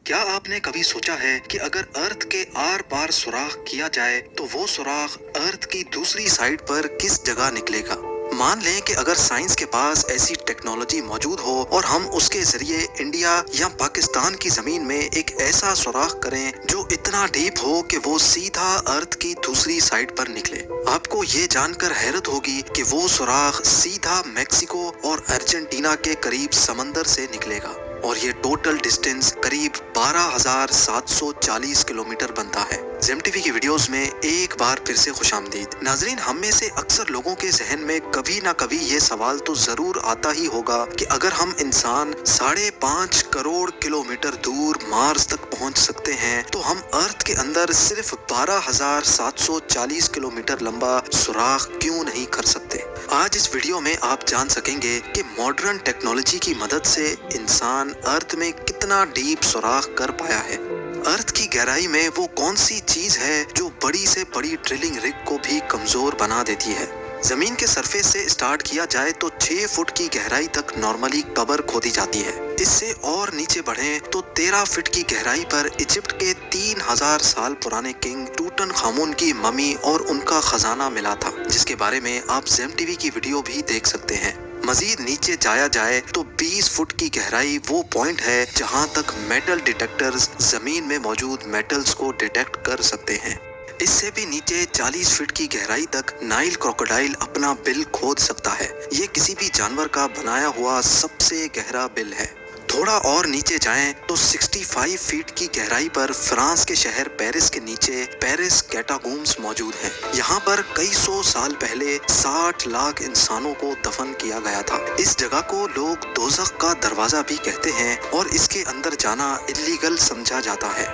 क्या आपने कभी सोचा है कि अगर अर्थ के आर पार सुराख किया जाए तो वो सुराख अर्थ की दूसरी साइड पर किस जगह निकलेगा? मान लें कि अगर साइंस के पास ऐसी टेक्नोलॉजी मौजूद हो और हम उसके जरिए इंडिया या पाकिस्तान की जमीन में एक ऐसा सुराख करें जो इतना डीप हो कि वो सीधा अर्थ की दूसरी साइड पर निकले। आपको ये जानकर हैरत होगी कि वो सुराख सीधा मैक्सिको और अर्जेंटीना के करीब समंदर से निकलेगा और ये टोटल डिस्टेंस करीब 12,740 किलोमीटर बनता है। जेम टीवी की वीडियोस में एक बार फिर से खुशामदीद। नाजरीन, हम में से अक्सर लोगों के जहन में कभी ना कभी ये सवाल तो जरूर आता ही होगा कि अगर हम इंसान 5.5 करोड़ किलोमीटर दूर मार्स तक पहुंच सकते हैं तो हम अर्थ के अंदर सिर्फ 12,740 किलोमीटर लंबा सुराख क्यों नहीं कर सकते। आज इस वीडियो में आप जान सकेंगे कि मॉडर्न टेक्नोलॉजी की मदद से इंसान अर्थ में कितना डीप सुराख कर पाया है। अर्थ की गहराई में वो कौन सी चीज है जो बड़ी से बड़ी ड्रिलिंग रिग को भी कमजोर बना देती है। जमीन के सरफेस से स्टार्ट किया जाए तो 6 फुट की गहराई तक नॉर्मली कबर खोदी जाती है। इससे और नीचे बढ़ें तो 13 फीट की गहराई पर इजिप्ट के 3000 साल पुराने किंग टूटनखामुन की ममी और उनका खजाना मिला था, जिसके बारे में आप जेम टीवी की वीडियो भी देख सकते हैं। मजीद नीचे जाया जाए तो 20 फुट की गहराई वो पॉइंट है जहां तक मेटल डिटेक्टर्स जमीन में मौजूद मेटल्स को डिटेक्ट कर सकते हैं। इससे भी नीचे 40 फीट की गहराई तक नाइल क्रोकोडाइल अपना बिल खोद सकता है। ये किसी भी जानवर का बनाया हुआ सबसे गहरा बिल है। थोड़ा और नीचे जाएं तो 65 फीट की गहराई पर फ्रांस के शहर पेरिस के नीचे पेरिस कैटाकॉम्ब्स मौजूद हैं। यहाँ पर कई 100 साल पहले 60 लाख इंसानों को दफन किया गया था। इस जगह को लोग दोज़ख का दरवाजा भी कहते हैं और इसके अंदर जाना इल्लीगल समझा जाता है।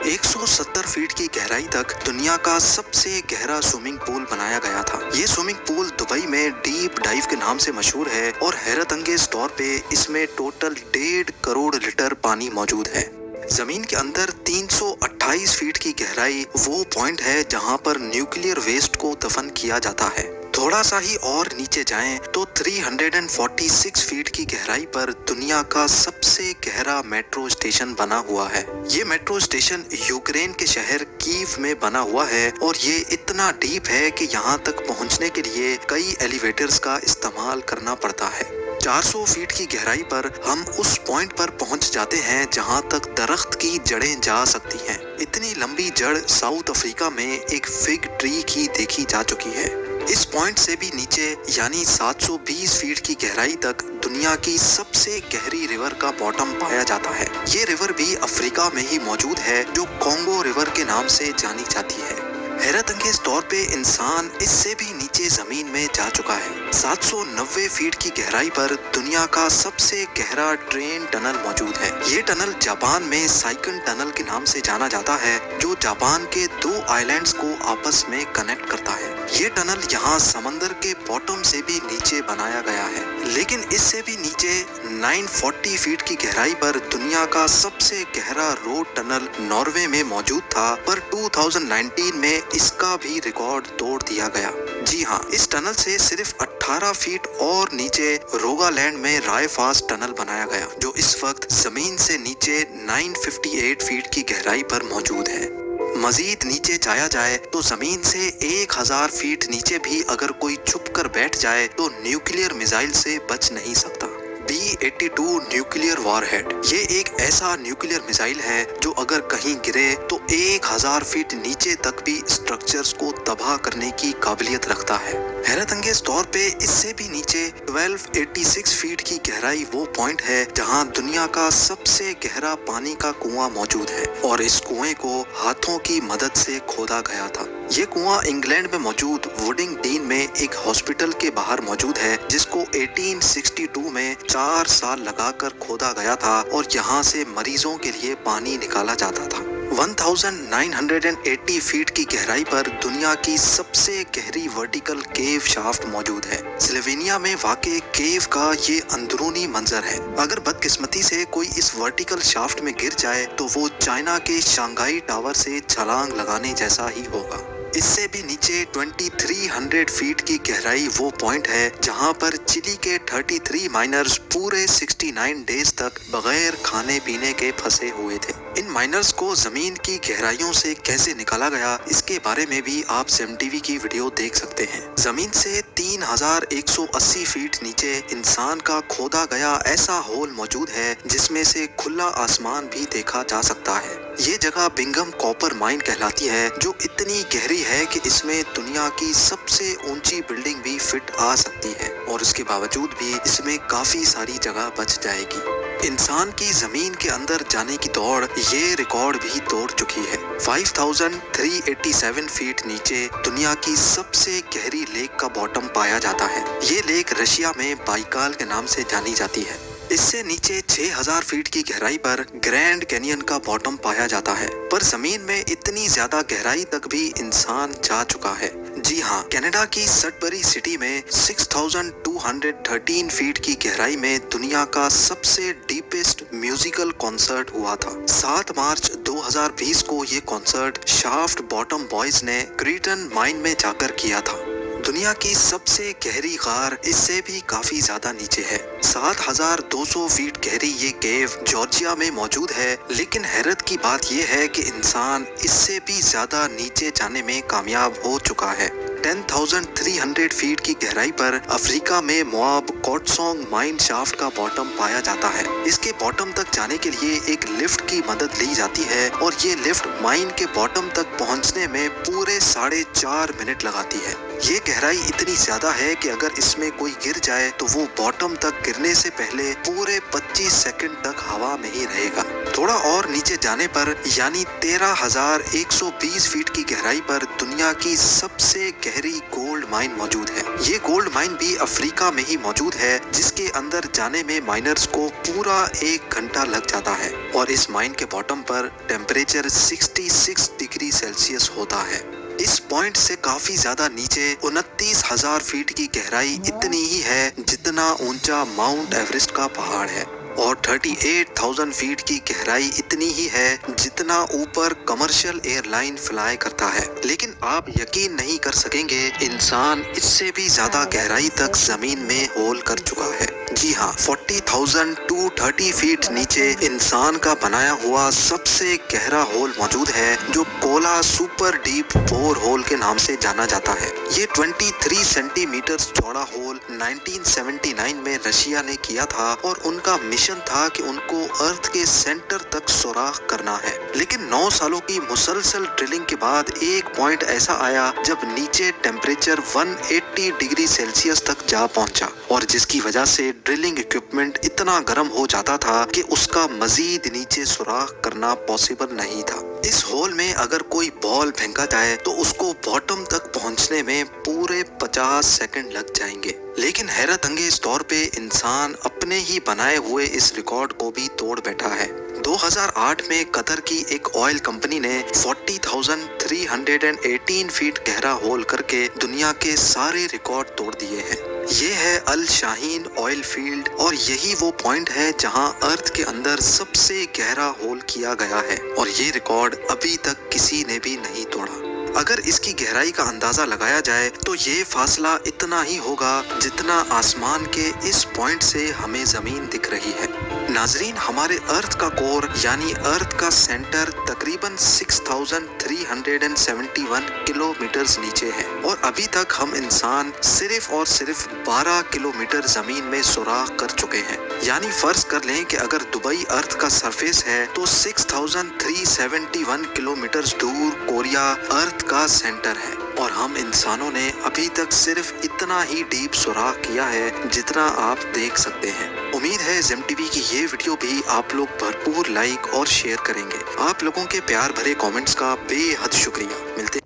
170 फीट की गहराई तक दुनिया का सबसे गहरा स्विमिंग पूल बनाया गया था। ये स्विमिंग पूल दुबई में डीप डाइव के नाम से मशहूर है और हैरत अंगेज तौर पे इसमें टोटल 1.5 करोड़ लीटर पानी मौजूद है। जमीन के अंदर 328 फीट की गहराई वो पॉइंट है जहां पर न्यूक्लियर वेस्ट को दफन किया जाता है। थोड़ा सा ही और नीचे जाएं तो 346 फीट की गहराई पर दुनिया का सबसे गहरा मेट्रो स्टेशन बना हुआ है। ये मेट्रो स्टेशन यूक्रेन के शहर कीव में बना हुआ है और ये इतना डीप है कि यहाँ तक पहुँचने के लिए कई एलिवेटर्स का इस्तेमाल करना पड़ता है। 400 फीट की गहराई पर हम उस पॉइंट पर पहुंच जाते हैं जहां तक दरख्त की जड़ें जा सकती हैं। इतनी लंबी जड़ साउथ अफ्रीका में एक फिग ट्री की देखी जा चुकी है। इस पॉइंट से भी नीचे यानी 720 फीट की गहराई तक दुनिया की सबसे गहरी रिवर का बॉटम पाया जाता है। ये रिवर भी अफ्रीका में ही मौजूद है जो कॉन्गो रिवर के नाम से जानी जाती है। हैरत अंगेज तौर पे इंसान इससे भी नीचे जमीन में जा चुका है। 790 फीट की गहराई पर दुनिया का सबसे गहरा ट्रेन टनल मौजूद है। ये टनल जापान में साइकन टनल के नाम से जाना जाता है जो जापान के 2 आइलैंड्स को आपस में कनेक्ट करता है। ये टनल यहाँ समंदर के बॉटम से भी नीचे बनाया गया है, लेकिन इससे भी नीचे 940 फीट की गहराई पर दुनिया का सबसे गहरा रोड टनल नॉर्वे में मौजूद था, पर 2019 में इसका भी रिकॉर्ड तोड़ दिया गया। जी हाँ, इस टनल से सिर्फ 18 फीट और नीचे रोगालैंड में रायफास्ट टनल बनाया गया जो इस वक्त जमीन से नीचे 958 फीट की गहराई पर मौजूद है। मजीद नीचे जाया जाए तो जमीन से 1000 फीट नीचे भी अगर कोई छुप कर बैठ जाए तो न्यूक्लियर मिसाइल से बच नहीं सकता। B-82 न्यूक्लियर वॉरहेड ये एक ऐसा न्यूक्लियर मिसाइल है जो अगर कहीं गिरे तो 1000 फीट नीचे तक भी स्ट्रक्चर्स को तबाह करने की काबिलियत रखता है। हैरत अंगेज तौर पे इससे भी नीचे 1286 फीट की गहराई वो पॉइंट है जहां दुनिया का सबसे गहरा पानी का कुआं मौजूद है और इस कुएं को हाथों की मदद से खोदा गया था। ये कुआं इंग्लैंड में मौजूद वुडिंग डीन में एक हॉस्पिटल के बाहर मौजूद है जिसको 1862 में 4 साल लगाकर खोदा गया था और यहाँ से मरीजों के लिए पानी निकाला जाता था। 1980 फीट की गहराई पर दुनिया की सबसे गहरी वर्टिकल केव शाफ्ट मौजूद है। स्लोवेनिया में वाक़े केव का ये अंदरूनी मंजर है। अगर बदकिस्मती से कोई इस वर्टिकल शाफ्ट में गिर जाए तो वो चाइना के शंघाई टावर से छलांग लगाने जैसा ही होगा। इससे भी नीचे 2300 फीट की गहराई वो पॉइंट है जहां पर चिली के 33 माइनर्स पूरे 69 डेज तक बगैर खाने पीने के फंसे हुए थे। इन माइनर्स को जमीन की गहराइयों से कैसे निकाला गया इसके बारे में भी आप SEM TV की वीडियो देख सकते हैं। जमीन से 3180 फीट नीचे इंसान का खोदा गया ऐसा होल मौजूद है जिसमें से खुला आसमान भी देखा जा सकता है। ये जगह बिंगम कॉपर माइन कहलाती है जो इतनी गहरी है कि इसमें दुनिया की सबसे ऊंची बिल्डिंग भी फिट आ सकती है और उसके बावजूद भी इसमें काफी सारी जगह बच जाएगी। इंसान की जमीन के अंदर जाने की दौड़ ये रिकॉर्ड भी तोड़ चुकी है। 5387 फीट नीचे दुनिया की सबसे गहरी लेक का बॉटम पाया जाता है। ये लेक रशिया में बाइकाल के नाम से जानी जाती है। इससे नीचे 6000 फीट की गहराई पर ग्रैंड कैनियन का बॉटम पाया जाता है, पर जमीन में इतनी ज्यादा गहराई तक भी इंसान जा चुका है। जी हाँ, कनाडा की सडबरी सिटी में 6213 फीट की गहराई में दुनिया का सबसे डीपेस्ट म्यूजिकल कॉन्सर्ट हुआ था। 7 मार्च 2020 को ये कॉन्सर्ट शाफ्ट बॉटम बॉयज ने क्रीटन माइन में जाकर किया था। दुनिया की सबसे गहरी गार इससे भी काफी ज्यादा नीचे है। 7200 फीट गहरी ये केव जॉर्जिया में मौजूद है, लेकिन हैरत की बात यह है कि इंसान इससे भी ज्यादा नीचे जाने में कामयाब हो चुका है। 10,300 फीट की गहराई पर अफ्रीका में मोआब कोटसोंग माइन शाफ्ट का बॉटम पाया जाता है। इसके बॉटम तक जाने के लिए एक लिफ्ट की मदद ली जाती है और ये लिफ्ट माइन के बॉटम तक पहुंचने में पूरे 4.5 मिनट लगाती है। ये गहराई इतनी ज्यादा है कि अगर इसमें कोई गिर जाए तो वो बॉटम तक गिरने से पहले पूरे 25 सेकंड तक हवा में ही रहेगा। थोड़ा और नीचे जाने पर यानी 13,120 फीट की गहराई पर दुनिया की सबसे गहरी गोल्ड माइन मौजूद है। ये गोल्ड माइन भी अफ्रीका में ही मौजूद है, जिसके अंदर जाने में माइनर्स को पूरा 1 घंटा लग जाता है और इस माइन के बॉटम पर टेम्परेचर 66 डिग्री सेल्सियस होता है। इस पॉइंट से काफी ज्यादा नीचे 29,000 फीट की गहराई इतनी ही है जितना ऊंचा माउंट एवरेस्ट का पहाड़ है। और 38,000 फीट की गहराई इतनी ही है जितना ऊपर कमर्शियल एयरलाइन फ्लाई करता है। लेकिन आप यकीन नहीं कर सकेंगे, इंसान इससे भी ज्यादा गहराई तक जमीन में होल कर चुका है। जी हाँ, 40,230 फीट नीचे इंसान का बनाया हुआ सबसे गहरा होल मौजूद है, जो Kola super deep bore hole के नाम से जाना जाता है। ये 23 सेंटीमीटर चौड़ा होल 1979 में रशिया ने किया था और उनका मिशन था कि उनको अर्थ के सेंटर तक सुराख करना है। लेकिन 9 सालों की मुसलसल ड्रिलिंग के बाद एक पॉइंट ऐसा आया जब नीचे टेम्परेचर 180 डिग्री सेल्सियस तक जा पहुंचा और जिसकी वजह से ड्रिलिंग इक्विपमेंट इतना गर्म हो जाता था कि उसका मजीद नीचे सुराख करना पॉसिबल नहीं था। इस होल में अगर कोई बॉल फेंका जाए तो उसको बॉटम तक पहुंचने में पूरे 50 सेकंड लग जाएंगे। लेकिन हैरत अंगेज तौर पे इंसान अपने ही बनाए हुए इस रिकॉर्ड को भी तोड़ बैठा है। 2008 में कतर की एक ऑयल कंपनी ने 40,318 फीट गहरा होल करके दुनिया के सारे रिकॉर्ड तोड़ दिए हैं। ये है अल शाहीन ऑयल फील्ड और यही वो पॉइंट है जहां अर्थ के अंदर सबसे गहरा होल किया गया है और ये रिकॉर्ड अभी तक किसी ने भी नहीं तोड़ा। अगर इसकी गहराई का अंदाजा लगाया जाए तो ये फासला इतना ही होगा जितना आसमान के इस पॉइंट से हमें जमीन दिख रही है। नाजरीन, हमारे अर्थ का कोर यानी अर्थ का सेंटर तकरीबन 6,371 किलोमीटर नीचे है और अभी तक हम इंसान सिर्फ और सिर्फ 12 किलोमीटर जमीन में सुराख कर चुके हैं। यानी फर्ज कर लें कि अगर दुबई अर्थ का सरफेस है तो 6,371 किलोमीटर दूर कोरिया अर्थ का सेंटर है और हम इंसानों ने अभी तक सिर्फ इतना ही डीप सुराख किया है जितना आप देख सकते हैं। उम्मीद है ZemTV की ये वीडियो भी आप लोग भरपूर लाइक और शेयर करेंगे। आप लोगों के प्यार भरे कमेंट्स का बेहद शुक्रिया। मिलते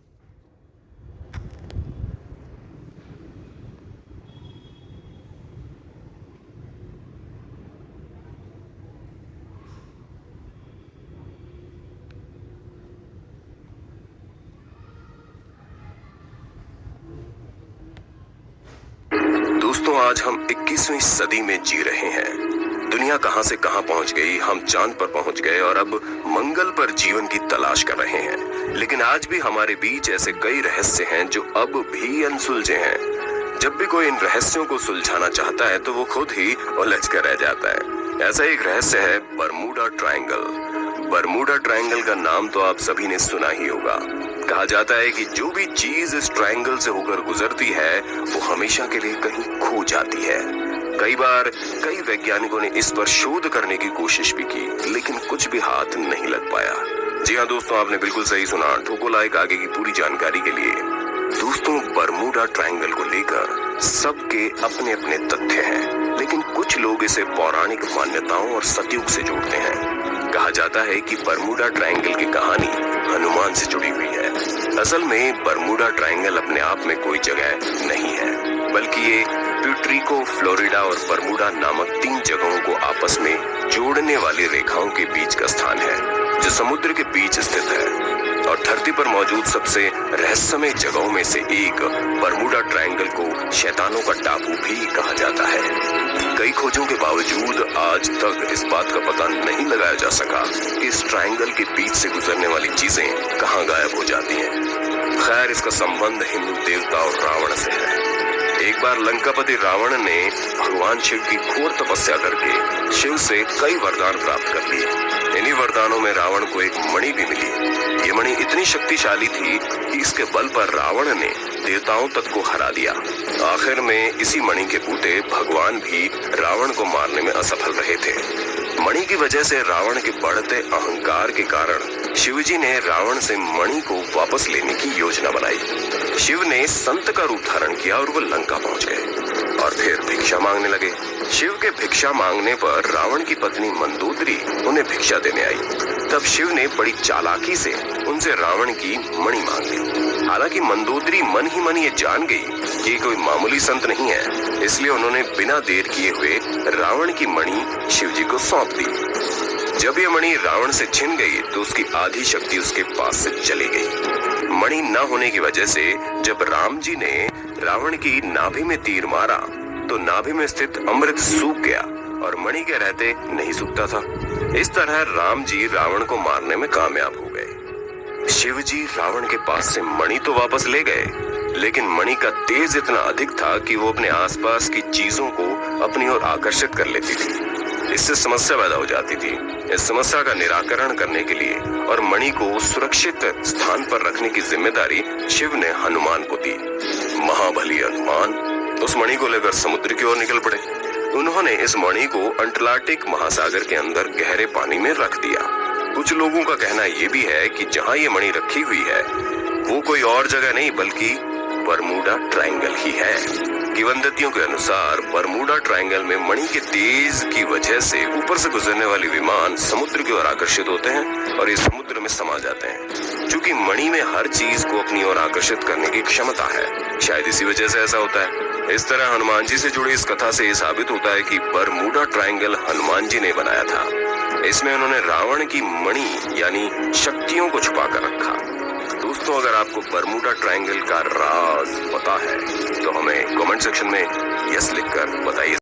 दोस्तों, आज हम 21वीं सदी में जी रहे हैं। दुनिया कहां से कहां पहुंच गई, हम चांद पर पहुंच गए और अब मंगल पर जीवन की तलाश कर रहे हैं। लेकिन आज भी हमारे बीच ऐसे कई रहस्य हैं जो अब भी अनसुलझे हैं। जब भी कोई इन रहस्यों को सुलझाना चाहता है तो वो खुद ही उलझ कर रह जाता है। ऐसा एक रहस्य है बरमूडा ट्रायंगल। बरमूडा ट्रायंगल का नाम तो आप सभी ने सुना ही होगा। कहा जाता है कि जो भी चीज इस ट्रायंगल से होकर गुजरती है वो हमेशा के लिए कहीं खो जाती है। कई बार कई वैज्ञानिकों ने इस पर शोध करने की कोशिश भी की, लेकिन कुछ भी हाथ नहीं लग पाया। जी हाँ दोस्तों, आपने बिल्कुल सही सुना। ठोको लाइक आगे की पूरी जानकारी के लिए। दोस्तों, बरमूडा ट्रायंगल को लेकर सबके अपने अपने तथ्य हैं, लेकिन कुछ लोग इसे पौराणिक मान्यताओं और सतयुग से जोड़ते हैं। कहा जाता है कि बरमूडा ट्रायंगल की कहानी हनुमान से जुड़ी हुई है। असल में बरमूडा ट्रायंगल अपने आप में कोई जगह नहीं है, बल्कि ये प्यूर्टो, फ्लोरिडा और बरमूडा नामक 3 जगहों को आपस में जोड़ने वाली रेखाओं के बीच का स्थान है, जो समुद्र के बीच स्थित है और धरती पर मौजूद सबसे रहस्यमय जगहों में से एक बरमूडा ट्रायंगल को शैतानों का टापू भी कहा जाता है। कई खोजों के बावजूद आज तक इस बात का पता नहीं लगाया जा सका कि इस ट्रायंगल के बीच से गुजरने वाली चीजें कहां गायब हो जाती हैं। खैर, इसका संबंध हिंदू देवता और रावण से है। एक बार लंकापति रावण ने भगवान शिव की घोर तपस्या करके शिव से कई वरदान प्राप्त कर लिए। इन्हीं वरदानों में रावण को एक मणि भी मिली। ये मणि इतनी शक्तिशाली थी कि इसके बल पर रावण ने देवताओं तक को हरा दिया। आखिर में इसी मणि के बूते भगवान भी रावण को मारने में असफल रहे थे। मणि की वजह से रावण के बढ़ते अहंकार के कारण शिवजी ने रावण से मणि को वापस लेने की योजना बनाई। शिव ने संत का रूप धारण किया और वो लंका पहुंच गए और फिर भिक्षा मांगने लगे। शिव के भिक्षा मांगने पर रावण की पत्नी मंदोदरी उन्हें भिक्षा देने आई। तब शिव ने बड़ी चालाकी से उनसे रावण की मणि मांग ली। हालांकि मंदोदरी मन ही मन ये जान गई कि कोई मामूली संत नहीं है, इसलिए उन्होंने बिना देर किए हुए रावण की मणि शिवजी को सौंप दी। जब ये मणि रावण से छिन गई तो उसकी आधी शक्ति उसके पास से चली गई। मणि न होने की वजह से जब राम जी ने रावण की नाभि में तीर मारा तो नाभि में स्थित अमृत सूख गया और मणि के रहते नहीं सूखता था। इस तरह राम जी रावण को मारने में कामयाब हो गए। शिव जी रावण के पास से मणि तो वापस ले गए, लेकिन मणि का तेज इतना अधिक था कि वो अपने आसपास की चीजों को अपनी ओर आकर्षित कर लेती थी। इससे समस्या पैदा हो जाती थी। इस समस्या का निराकरण करने के लिए और मणि को सुरक्षित स्थान पर रखने की जिम्मेदारी शिव ने हनुमान को दी। महाबली हनुमान उस मणि को लेकर समुद्र की ओर निकल पड़े। उन्होंने इस मणि को अटलांटिक महासागर के अंदर गहरे पानी में रख दिया। कुछ लोगों का कहना ये भी है कि जहाँ ये मणि रखी हुई है वो कोई और जगह नहीं बल्कि बरमूडा ट्रायंगल ही है। किंवदंतियों के अनुसार बरमूडा ट्रायंगल में मणि के तेज की वजह से ऊपर से गुजरने वाले विमान समुद्र की ओर आकर्षित होते हैं और इस समुद्र में समा जाते हैं। क्योंकि मणि में हर चीज को अपनी ओर आकर्षित करने की क्षमता है, शायद इसी वजह से ऐसा होता है। इस तरह हनुमान जी से जुड़ी इस कथा से ये साबित होता है कि बरमूडा ट्रायंगल हनुमान जी ने बनाया था। इसमें उन्होंने रावण की मणि यानी शक्तियों को छुपा कर रखा। दोस्तों, अगर आपको बरमूडा ट्रायंगल का राज पता है तो हमें कमेंट सेक्शन में यस लिखकर बताइए।